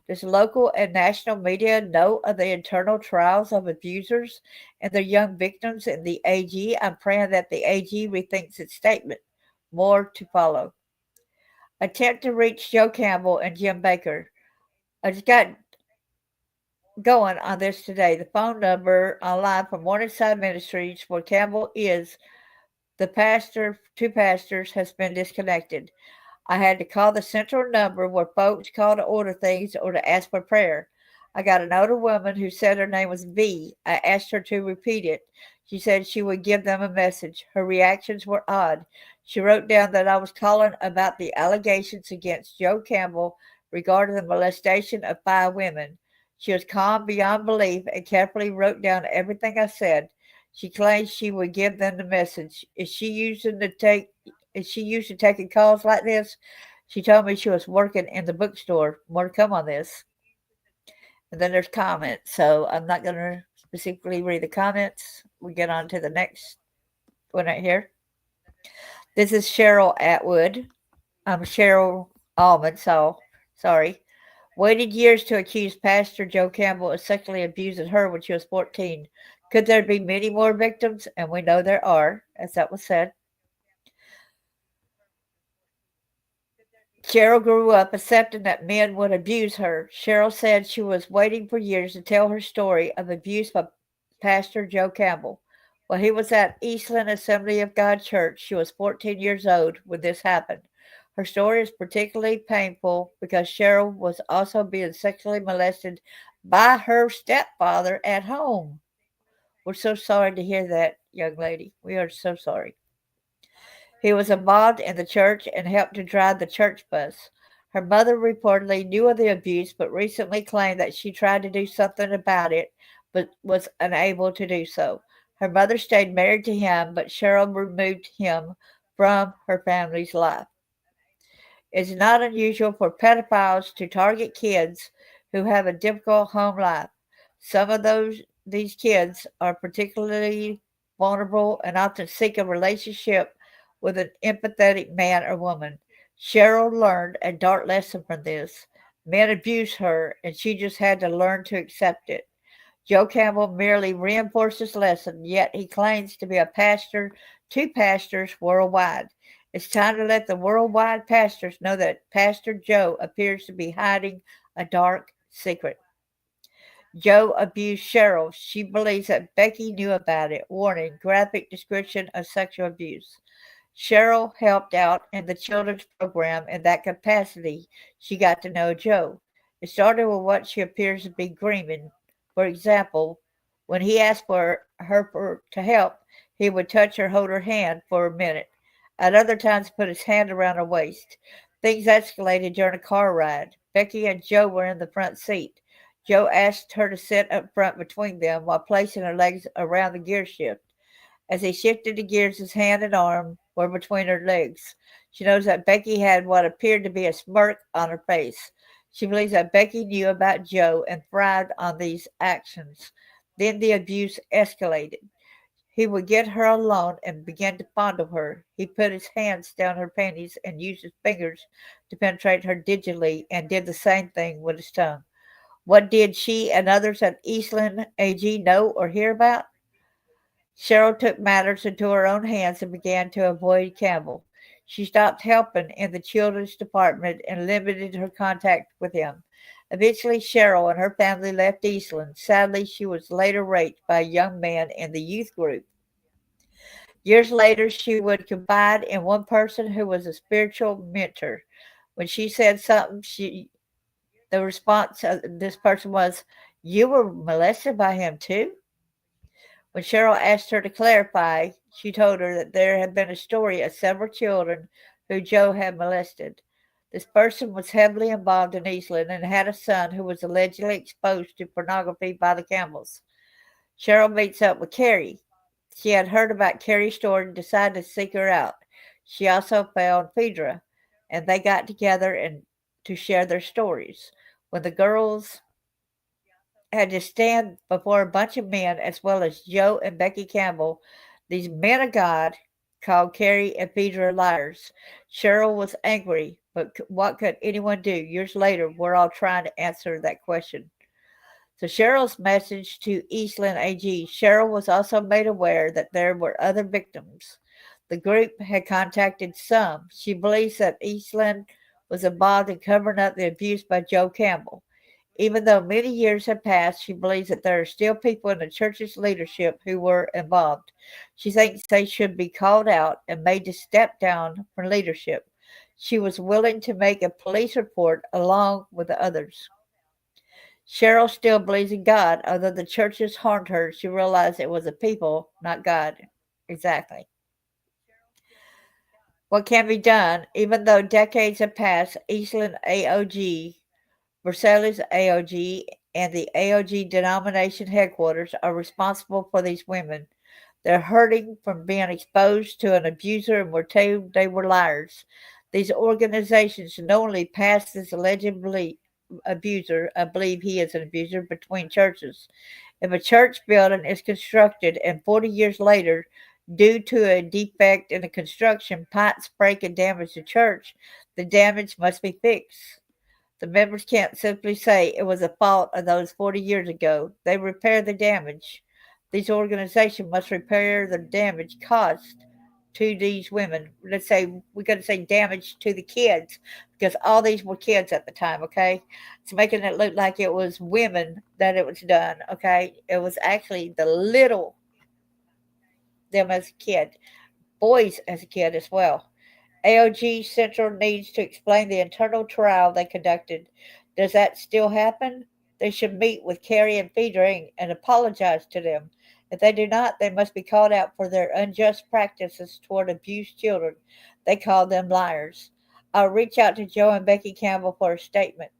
Does local and national media know of the internal trials of abusers and their young victims in the AG? I'm praying that the AG rethinks its statement. More to follow. Attempt to reach Joe Campbell and Jim Baker. I just got going on this today. The phone number online from Morningside Ministries where Campbell is the pastor, two pastors, has been disconnected. I had to call the central number where folks call to order things or to ask for prayer. I got an older woman who said her name was V. I asked her to repeat it. She said she would give them a message. Her reactions were odd. She wrote down that I was calling about the allegations against Joe Campbell regarding the molestation of 5 women. She was calm beyond belief and carefully wrote down everything I said. She claims she would give them the message. Is she used to taking calls like this? She told me she was working in the bookstore. More to come on this. And then there's comments. So I'm not going to specifically read the comments. We get on to the next one right here. This is Cheryl Atwood. I'm Cheryl Almond, so sorry. Waited years to accuse Pastor Joe Campbell of sexually abusing her when she was 14. Could there be many more victims? And we know there are, as that was said. Cheryl grew up accepting that men would abuse her. Cheryl said she was waiting for years to tell her story of abuse by Pastor Joe Campbell. While he was at Eastland Assembly of God Church, she was 14 years old when this happened. Her story is particularly painful because Cheryl was also being sexually molested by her stepfather at home. We're so sorry to hear that, young lady. We are so sorry. He was involved in the church and helped to drive the church bus. Her mother reportedly knew of the abuse, but recently claimed that she tried to do something about it, but was unable to do so. Her mother stayed married to him, but Cheryl removed him from her family's life. It's not unusual for pedophiles to target kids who have a difficult home life. Some of these kids are particularly vulnerable and often seek a relationship with an empathetic man or woman. Cheryl learned a dark lesson from this. Men abused her, and she just had to learn to accept it. Joe Campbell merely reinforced his lesson, yet he claims to be a pastor to pastors worldwide. It's time to let the worldwide pastors know that Pastor Joe appears to be hiding a dark secret. Joe abused Cheryl. She believes that Becky knew about it. Warning, graphic description of sexual abuse. Cheryl helped out in the children's program in that capacity. She got to know Joe. It started with what she appears to be grooming. For example, when he asked for her to help, he would touch her, hold her hand for a minute. At other times, put his hand around her waist. Things escalated during a car ride. Becky and Joe were in the front seat. Joe asked her to sit up front between them while placing her legs around the gear shift. As he shifted the gears, his hand and arm were between her legs. She knows that Becky had what appeared to be a smirk on her face. She believes that Becky knew about Joe and thrived on these actions. Then the abuse escalated. He would get her alone and begin to fondle her. He put his hands down her panties and used his fingers to penetrate her digitally and did the same thing with his tongue. What did she and others at Eastland AG know or hear about? Cheryl took matters into her own hands and began to avoid Campbell. She stopped helping in the children's department and limited her contact with him. Eventually, Cheryl and her family left Eastland. Sadly, she was later raped by a young man in the youth group. Years later, she would confide in one person who was a spiritual mentor. When she said something, the response of this person was, "You were molested by him too?" When Cheryl asked her to clarify, she told her that there had been a story of several children who Joe had molested. This person was heavily involved in Eastland and had a son who was allegedly exposed to pornography by the Campbells. Cheryl meets up with Carrie. She had heard about Carrie's story and decided to seek her out. She also found Phaedra, and they got together and to share their stories. When the girls had to stand before a bunch of men, as well as Joe and Becky Campbell, these men of God called Carrie and Phaedra liars. Cheryl was angry, but what could anyone do? Years later, we're all trying to answer that question. So Cheryl's message to Eastland AG, Cheryl was also made aware that there were other victims. The group had contacted some. She believes that Eastland was involved in covering up the abuse by Joe Campbell. Even though many years have passed, she believes that there are still people in the church's leadership who were involved. She thinks they should be called out and made to step down from leadership. She was willing to make a police report along with the others. Cheryl still believes in God. Although the churches harmed her, she realized it was the people, not God. Exactly. What can be done? Even though decades have passed, Eastland AOG, Versailles AOG, and the AOG denomination headquarters are responsible for these women. They're hurting from being exposed to an abuser and were told they were liars. These organizations knowingly pass this alleged abuser, I believe he is an abuser, between churches. If a church building is constructed and 40 years later, due to a defect in the construction, pipes break and damage the church, the damage must be fixed. The members can't simply say it was a fault of those 40 years ago. They repair the damage. These organizations must repair the damage caused to these women. Let's say we're going to say damage to the kids because all these were kids at the time, okay? It's making it look like it was women that it was done, okay? It was actually them as a kid, boys as a kid as well. AOG Central needs to explain the internal trial they conducted. Does that still happen? They should meet with Carrie and Federing and apologize to them. If they do not, they must be called out for their unjust practices toward abused children. They call them liars. I'll reach out to Joe and Becky Campbell for a statement.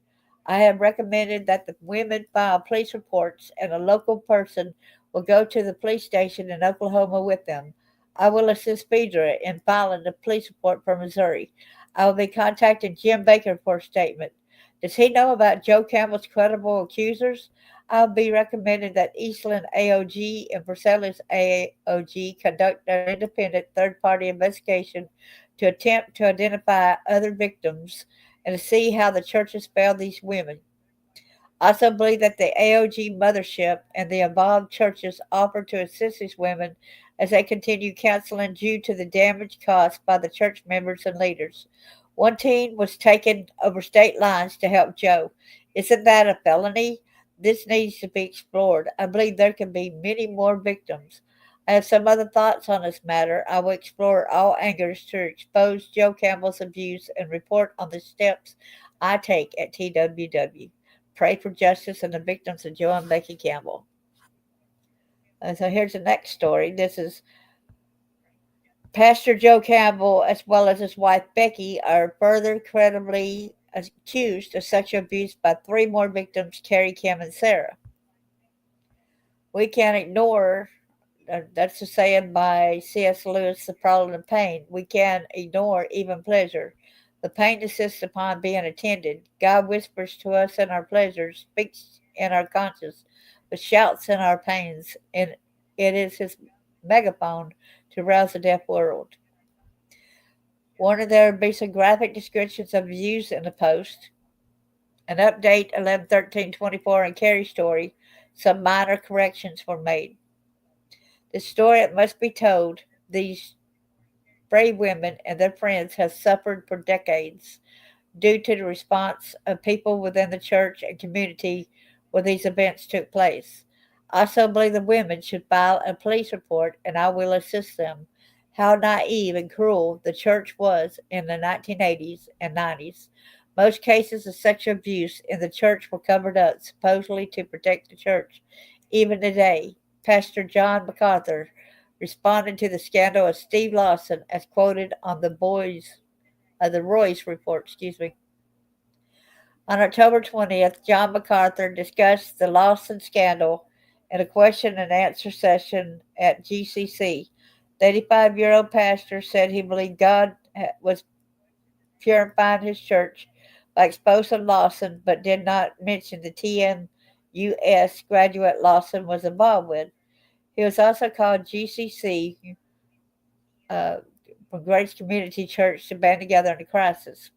I have recommended that the women file police reports and a local person will go to the police station in Oklahoma with them. I will assist Phaedra in filing the police report for Missouri. I will be contacting Jim Baker for a statement. Does he know about Joe Campbell's credible accusers? I'll be recommending that Eastland AOG and Versailles AOG conduct an independent third-party investigation to attempt to identify other victims and to see how the churches failed these women. I also believe that the AOG mothership and the involved churches offer to assist these women as they continue counseling due to the damage caused by the church members and leaders. One teen was taken over state lines to help Joe. Isn't that a felony? This needs to be explored. I believe there can be many more victims. I have some other thoughts on this matter. I will explore all angles to expose Joe Campbell's abuse and report on the steps I take at TWW. Pray for justice and the victims of Joe and Becky Campbell. And so here's the next story. This is Pastor Joe Campbell, as well as his wife Becky, are further credibly accused of sexual abuse by three more victims, Carrie, Kim, and Sarah. We can't ignore, that's a saying by C.S. Lewis, The Problem of Pain. We can't ignore even pleasure. The pain insists upon being attended. God whispers to us in our pleasures, speaks in our conscience, but shouts in our pains, and it is his megaphone to rouse the deaf world. Warning, there will be some graphic descriptions of abuse in the post. An update 11/13/24 in Carrie's story. Some minor corrections were made. The story, it must be told, these brave women and their friends have suffered for decades due to the response of people within the church and community where these events took place. I also believe the women should file a police report, and I will assist them. How naive and cruel the church was in the 1980s and 90s. Most cases of sexual abuse in the church were covered up, supposedly to protect the church. Even today, Pastor John MacArthur responded to the scandal of Steve Lawson as quoted on the Royce report, On October 20th, John MacArthur discussed the Lawson scandal in a question and answer session at GCC. The 85-year-old pastor said he believed God was purifying his church by exposing Lawson, but did not mention the TMUS graduate Lawson was involved with. He was also called GCC from Grace Community Church to band together in a crisis.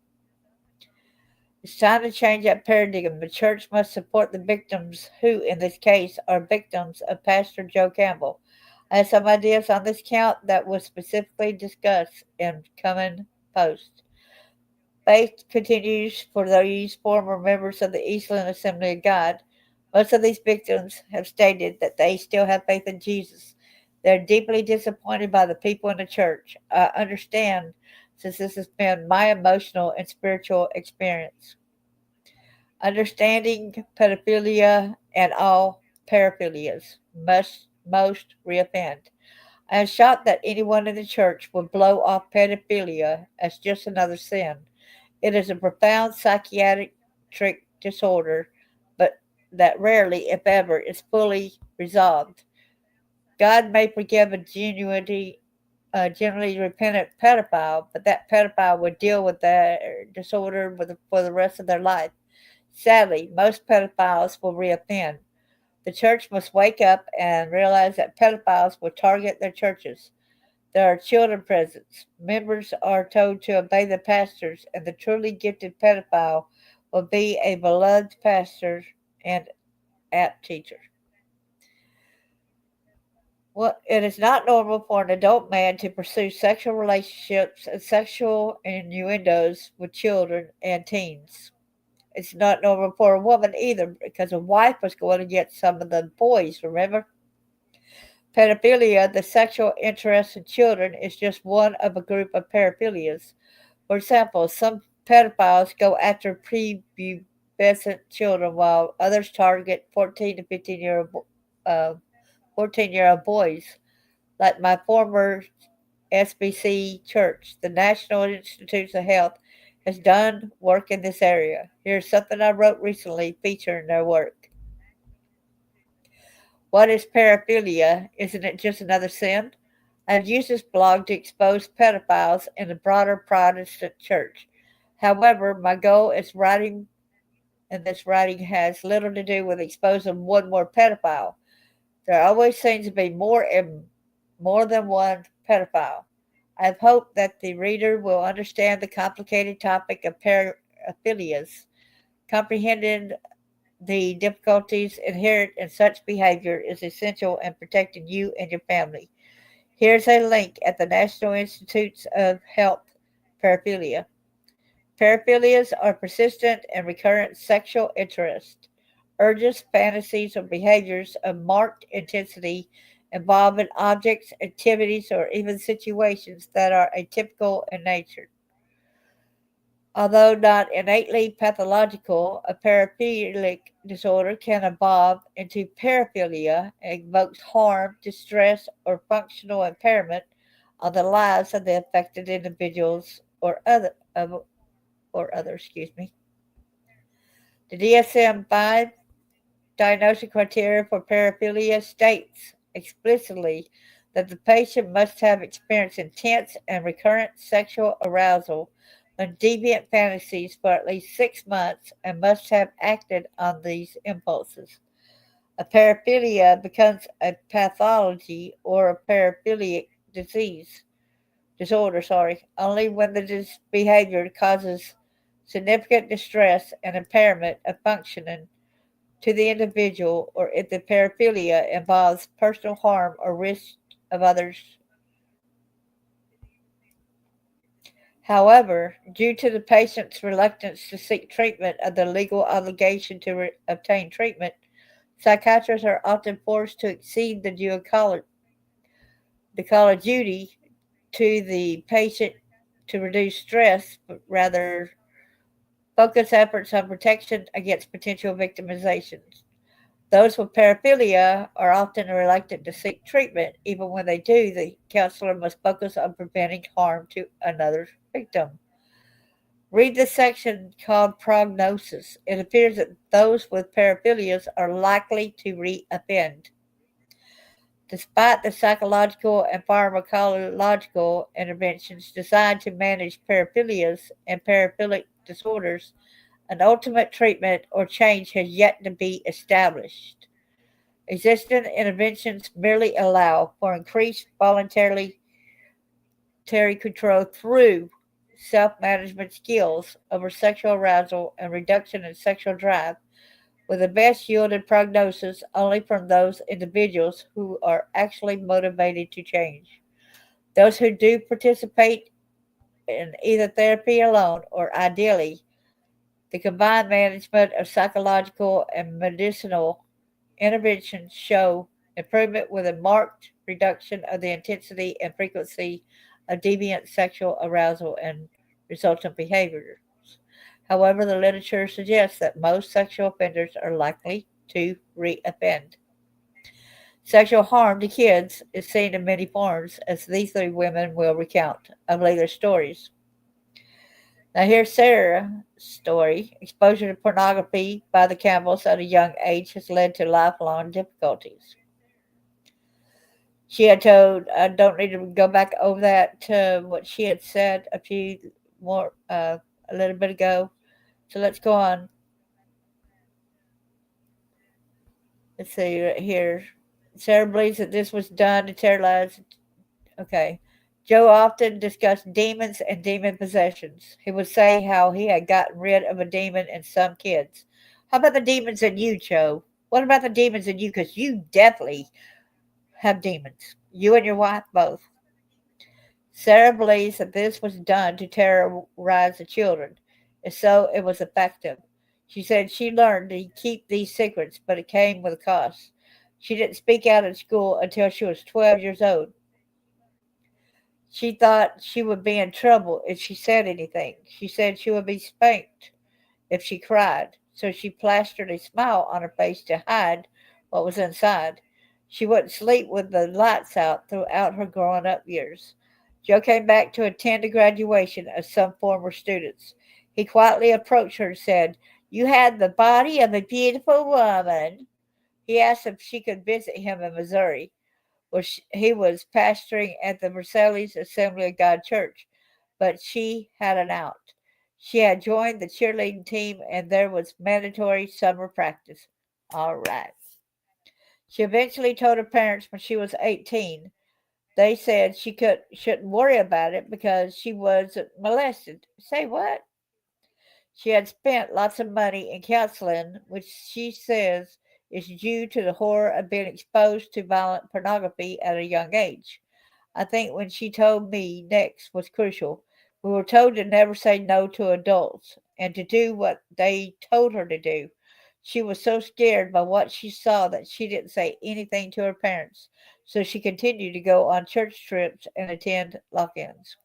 It's time to change that paradigm. The church must support the victims who, in this case, are victims of Pastor Joe Campbell. I have some ideas on this count that was specifically discussed in coming posts. Faith continues for these former members of the Eastland Assembly of God. Most of these victims have stated that they still have faith in Jesus. They're deeply disappointed by the people in the church. I understand, since this has been my emotional and spiritual experience. Understanding pedophilia and all paraphilias most reoffend. I am shocked that anyone in the church would blow off pedophilia as just another sin. It is a profound psychiatric disorder, but that rarely, if ever, is fully resolved. God may forgive a generally repentant pedophile, but that pedophile would deal with their disorder for the rest of their life. Sadly, most pedophiles will reoffend. The church must wake up and realize that pedophiles will target their churches. There are children present. Members are told to obey the pastors, and the truly gifted pedophile will be a beloved pastor and apt teacher. Well, it is not normal for an adult man to pursue sexual relationships and sexual innuendos with children and teens. It's not normal for a woman either because a wife was going to get some of the boys, remember? Pedophilia, the sexual interest in children, is just one of a group of paraphilias. For example, some pedophiles go after prepubescent children while others target 14 to 14-year-old boys, like my former SBC church. The National Institutes of Health has done work in this area. Here's something I wrote recently featuring their work. What is paraphilia? Isn't it just another sin? I've used this blog to expose pedophiles in the broader Protestant church. However, my goal is writing and this writing has little to do with exposing one more pedophile. There always seems to be more than one pedophile. I have hoped that the reader will understand the complicated topic of paraphilias. Comprehending the difficulties inherent in such behavior is essential in protecting you and your family. Here's a link at the National Institutes of Health Paraphilia. Paraphilias are persistent and recurrent sexual interest, urges, fantasies, or behaviors of marked intensity involving objects, activities, or even situations that are atypical in nature. Although not innately pathological, a paraphilic disorder can evolve into paraphilia and evokes harm, distress, or functional impairment on the lives of the affected individuals or others. The DSM-5 diagnostic criteria for paraphilia states explicitly that the patient must have experienced intense and recurrent sexual arousal and deviant fantasies for at least 6 months and must have acted on these impulses. A paraphilia becomes a pathology or a paraphilic disorder, only when the behavior causes significant distress and impairment of functioning to the individual, or if the paraphilia involves personal harm or risk of others. However, due to the patient's reluctance to seek treatment of the legal obligation to obtain treatment, psychiatrists are often forced to exceed the call of duty to the patient to reduce stress, but rather focus efforts on protection against potential victimizations. Those with paraphilia are often reluctant to seek treatment. Even when they do, the counselor must focus on preventing harm to another victim. Read the section called Prognosis. It appears that those with paraphilias are likely to reoffend. Despite the psychological and pharmacological interventions designed to manage paraphilias and paraphilic disorders, an ultimate treatment or change has yet to be established. Existing interventions merely allow for increased voluntary control through self-management skills over sexual arousal and reduction in sexual drive, with the best yielded prognosis only from those individuals who are actually motivated to change. Those who do participate in either therapy alone or ideally the combined management of psychological and medicinal interventions show improvement with a marked reduction of the intensity and frequency of deviant sexual arousal and resultant behaviors. However, the literature suggests that most sexual offenders are likely to reoffend. Sexual harm to kids is seen in many forms, as these three women will recount. I believe their stories. Now, here's Sarah's story. Exposure to pornography by the Campbells at a young age has led to lifelong difficulties. She had told, I don't need to go back over that, what she had said a little bit ago. So let's go on. Let's see right here. Sarah believes that this was done to terrorize. Okay. Joe often discussed demons and demon possessions. He would say how he had gotten rid of a demon in some kids. How about the demons in you, Joe? What about the demons in you? Because you definitely have demons. You and your wife both. Sarah believes that this was done to terrorize the children, and so it was effective. She said she learned to keep these secrets, but it came with a cost. She didn't speak out in school until she was 12 years old. She thought she would be in trouble if she said anything. She said she would be spanked if she cried, so she plastered a smile on her face to hide what was inside. She wouldn't sleep with the lights out throughout her growing up years. Joe came back to attend a graduation of some former students. He quietly approached her and said, "You had the body of a beautiful woman." He asked if she could visit him in Missouri, where he was pastoring at the Versailles Assembly of God Church, but she had an out. She had joined the cheerleading team, and there was mandatory summer practice. All right. She eventually told her parents when she was 18. They said shouldn't worry about it because she wasn't molested. Say what? She had spent lots of money in counseling, which she says is due to the horror of being exposed to violent pornography at a young age. I think when she told me next was crucial. We were told to never say no to adults and to do what they told her to do. She was so scared by what she saw that she didn't say anything to her parents, so she continued to go on church trips and attend lock ins.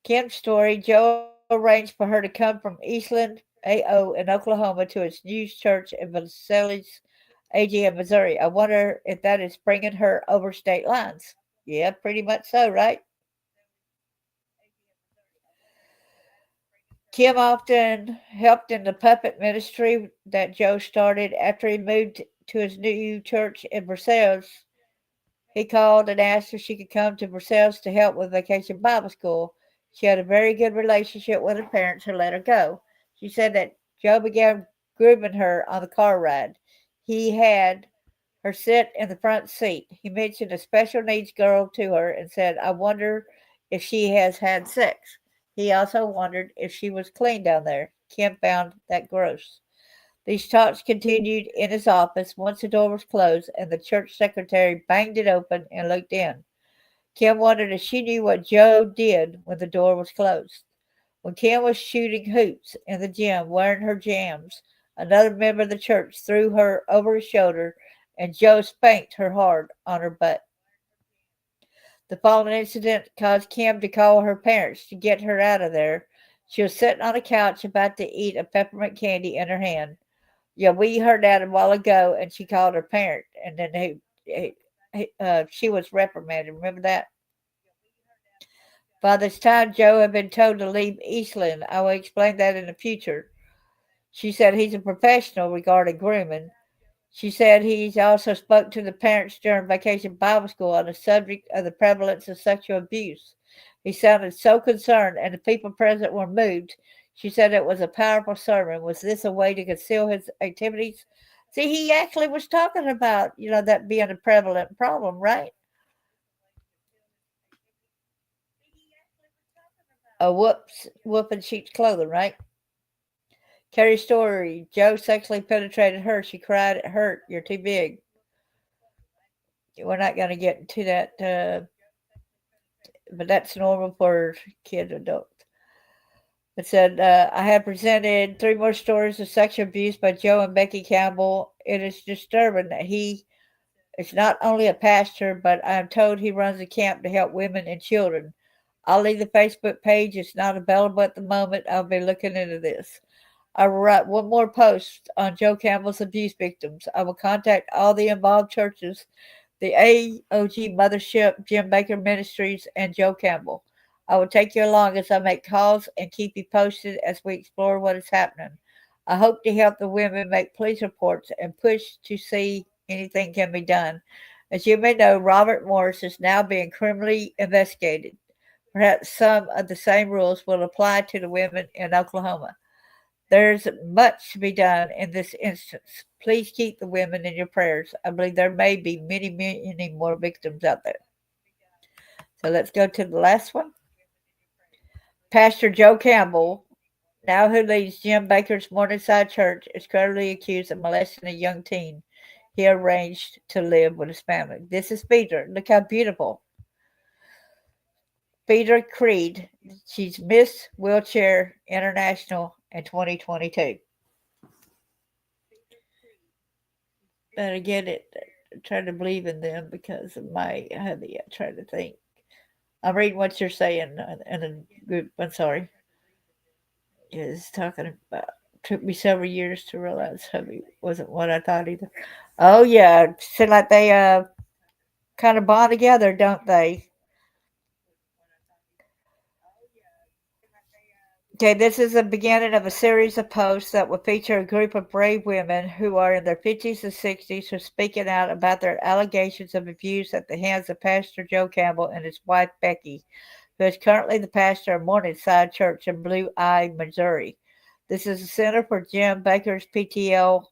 Kim's story: Joe arranged for her to come from Eastland, AO, in Oklahoma to his new church in Versailles, AG, in Missouri. I wonder if that is bringing her over state lines. Yeah, pretty much so, right? Kim often helped in the puppet ministry that Joe started after he moved to his new church in Versailles. He called and asked if she could come to Versailles to help with Vacation Bible School. She had a very good relationship with her parents who let her go. She said that Joe began grooming her on the car ride. He had her sit in the front seat. He mentioned a special needs girl to her and said, "I wonder if she has had sex." He also wondered if she was clean down there. Kim found that gross. These talks continued in his office once the door was closed and the church secretary banged it open and looked in. Kim wondered if she knew what Joe did when the door was closed. When Kim was shooting hoops in the gym wearing her jams, another member of the church threw her over his shoulder and Joe spanked her hard on her butt. The following incident caused Kim to call her parents to get her out of there. She was sitting on a couch about to eat a peppermint candy in her hand. Yeah, we heard that a while ago, and she called her parent, and then she was reprimanded. Remember that? By this time, Joe had been told to leave Eastland. I will explain that in the future. She said he's a professional regarding grooming. She said he's also spoke to the parents during Vacation Bible School on the subject of the prevalence of sexual abuse. He sounded so concerned, and the people present were moved. She said it was a powerful sermon. Was this a way to conceal his activities? See, he actually was talking about, that being a prevalent problem, right? A whoop in sheep's clothing, right? Carrie's story: Joe sexually penetrated her. She cried, "It hurt. You're too big." We're not going to get into that, but that's normal for kids, adults. It said, I have presented 3 more stories of sexual abuse by Joe and Becky Campbell. It is disturbing that he is not only a pastor, but I am told he runs a camp to help women and children. I'll leave the Facebook page. It's not available at the moment. I'll be looking into this. I will write one more post on Joe Campbell's abuse victims. I will contact all the involved churches, the AOG Mothership, Jim Baker Ministries, and Joe Campbell. I will take you along as I make calls and keep you posted as we explore what is happening. I hope to help the women make police reports and push to see anything can be done. As you may know, Robert Morris is now being criminally investigated. Perhaps some of the same rules will apply to the women in Oklahoma. There's much to be done in this instance. Please keep the women in your prayers. I believe there may be many, many more victims out there. So let's go to the last one. Pastor Joe Campbell, now who leads Jim Baker's Morningside Church, is credibly accused of molesting a young teen. he arranged to live with his family. This is Peter. Look how beautiful. Peter Creed. She's Miss Wheelchair International in 2022. And again, I'm trying to believe in them because of my hubby. I'm trying to think. I'm reading what you're saying in a group. I'm sorry. It's talking about. Took me several years to realize hubby wasn't what I thought either. Oh yeah, seem like they kind of bond together, don't they? Okay, this is the beginning of a series of posts that will feature a group of brave women who are in their 50s and 60s who are speaking out about their allegations of abuse at the hands of Pastor Joe Campbell and his wife Becky, who is currently the pastor of Morningside Church in Blue Eye, Missouri. This is the center for Jim Baker's PTL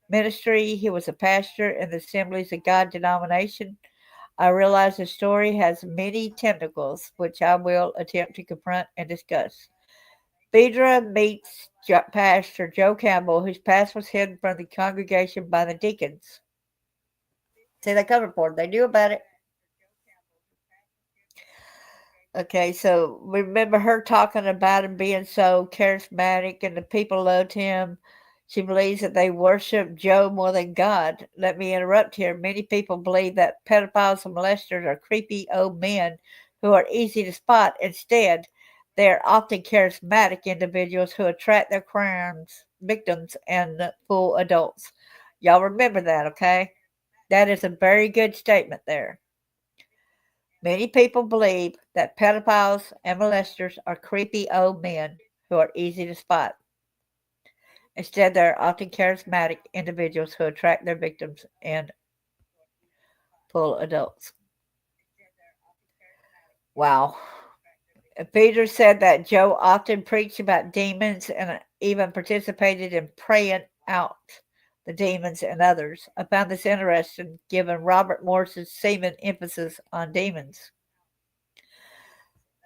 ministry. He was a pastor in the Assemblies of God denomination. I realize the story has many tentacles, which I will attempt to confront and discuss. Phaedra meets Pastor Joe Campbell, whose past was hidden from the congregation by the deacons. See, they covered for him. They knew about it. Okay, so remember her talking about him being so charismatic and the people loved him. She believes that they worship Joe more than God. Let me interrupt here. Many people believe that pedophiles and molesters are creepy old men who are easy to spot. Instead, they are often charismatic individuals who attract their crimes victims and full adults. Y'all remember that, okay? That is a very good statement there. Many people believe that pedophiles and molesters are creepy old men who are easy to spot. Instead, they are often charismatic individuals who attract their victims and full adults. Wow. Peter said that Joe often preached about demons and even participated in praying out the demons and others. I found this interesting given Robert Morris's seeming emphasis on demons.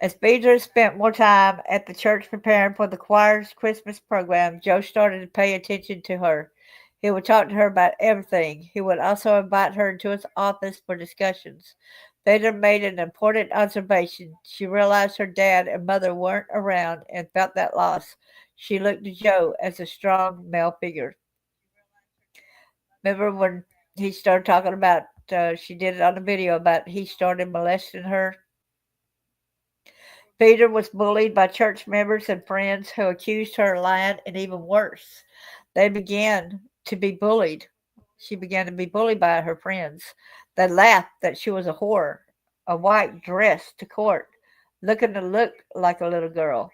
As Peter spent more time at the church preparing for the choir's Christmas program, Joe started to pay attention to her. He would talk to her about everything. He would also invite her into his office for discussions. Peter made an important observation. She realized her dad and mother weren't around and felt that loss. She looked to Joe as a strong male figure. Remember when he started talking about, she did it on the video about he started molesting her? Peter was bullied by church members and friends who accused her of lying, and even worse, they began to be bullied. She began to be bullied by her friends. They laughed that she was a whore, a white dress to court, looking to look like a little girl.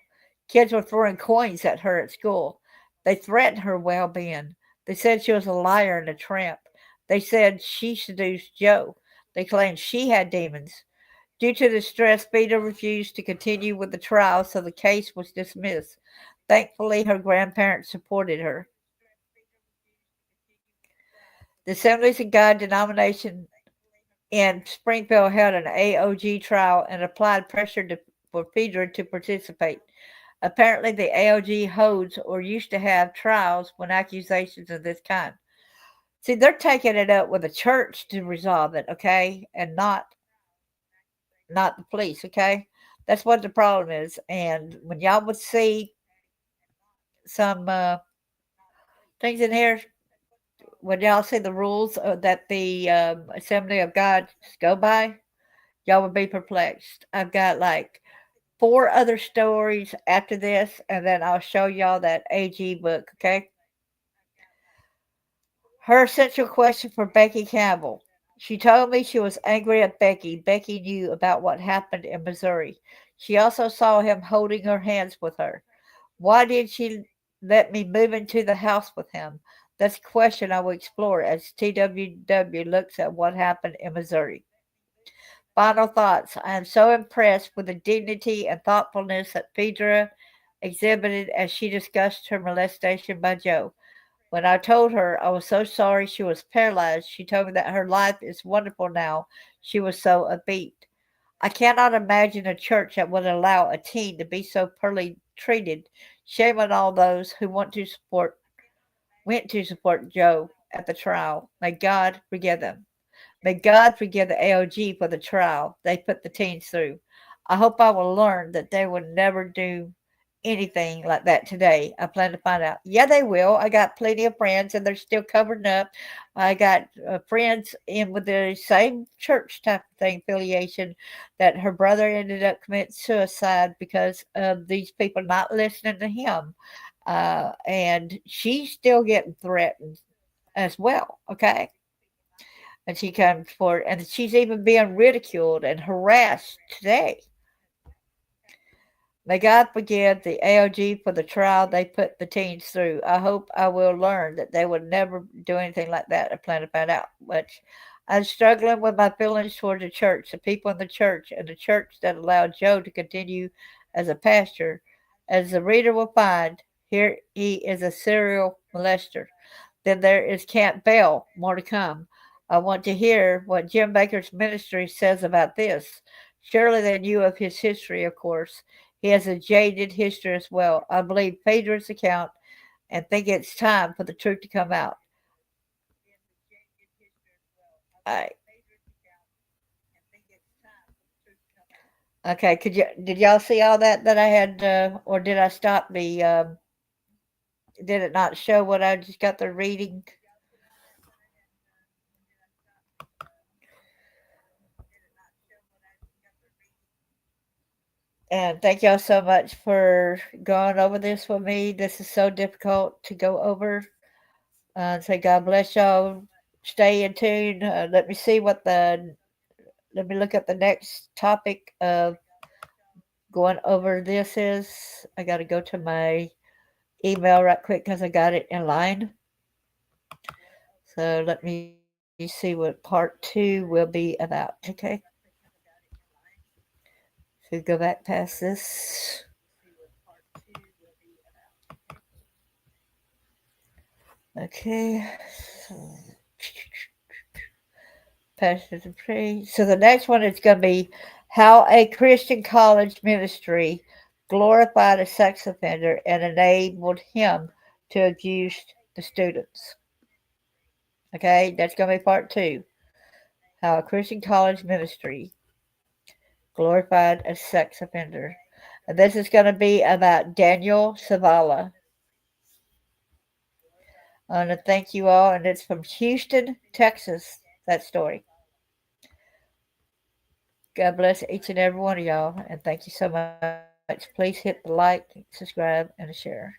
Kids were throwing coins at her at school. They threatened her well-being. They said she was a liar and a tramp. They said she seduced Joe. They claimed she had demons. Due to the stress, Peter refused to continue with the trial, so the case was dismissed. Thankfully, her grandparents supported her. The Assemblies of God denomination in Springfield held an AOG trial and applied pressure for Peter to participate. Apparently, the AOG holds or used to have trials when accusations of this kind. See, they're taking it up with the church to resolve it, okay, and not the police, okay? That's what the problem is. And when y'all would see some things in here, when y'all see the rules that the Assembly of God go by, y'all would be perplexed. I've got like 4 other stories after this, and then I'll show y'all that AG book, okay? Her essential question for Becky Campbell. She told me she was angry at Becky. Becky knew about what happened in Missouri. She also saw him holding her hands with her. Why did she let me move into the house with him? That's a question I will explore as TWW looks at what happened in Missouri. Final thoughts. I am so impressed with the dignity and thoughtfulness that Phaedra exhibited as she discussed her molestation by Joe. When I told her I was so sorry she was paralyzed, she told me that her life is wonderful now. She was so upbeat. I cannot imagine a church that would allow a teen to be so poorly treated. Shame on all those who went to support Joe at the trial. May God forgive them. May God forgive the AOG for the trial they put the teens through. I hope I will learn that they will never do anything like that today. I plan to find out. Yeah, they will. I got plenty of friends, and they're still covering up. I got friends in with the same church type of thing affiliation that her brother ended up committing suicide because of these people not listening to him. And she's still getting threatened as well. Okay. And she comes forward, and she's even being ridiculed and harassed today. May God forgive the AOG for the trial they put the teens through. I hope I will learn that they would never do anything like that. I plan to find out. But I'm struggling with my feelings toward the church, the people in the church, and the church that allowed Joe to continue as a pastor. As the reader will find, here he is a serial molester. Then there is Campbell. More to come. I want to hear what Jim Baker's ministry says about this. Surely they knew of his history, of course. He has a jaded history as well. I believe Phaedra's account and think it's time for the truth to come out. All right. Okay, did y'all see all that I had, or did I stop the, did it not show what I just got the reading? And thank y'all so much for going over this with me. This is so difficult to go over. So God bless y'all. Stay in tune. Let me look at the next topic of going over this is. I got to go to my email right quick because I got it in line. So let me see what part 2 will be about. Okay. So go back past this. Okay. Pastor and pray. So the next one is going to be how a Christian college ministry glorified a sex offender and enabled him to abuse the students. Okay, that's going to be part 2. How a Christian college ministry glorified a sex offender. And this is going to be about Daniel Savala. I want to thank you all, and it's from Houston, Texas, that story. God bless each and every one of y'all, and thank you so much. Please hit the like, subscribe, and share.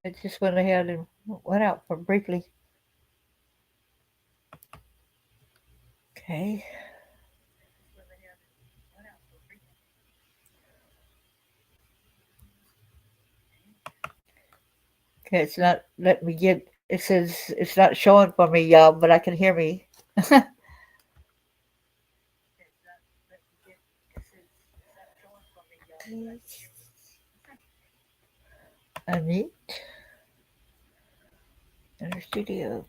It just went ahead and went out for briefly. Okay. Okay, it's not letting me get. It says it's not showing for me, y'all, but I can hear me. Unmute. In the studio.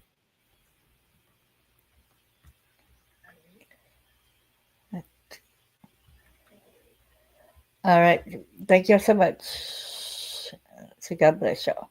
All right. Thank you so much. So God bless y'all.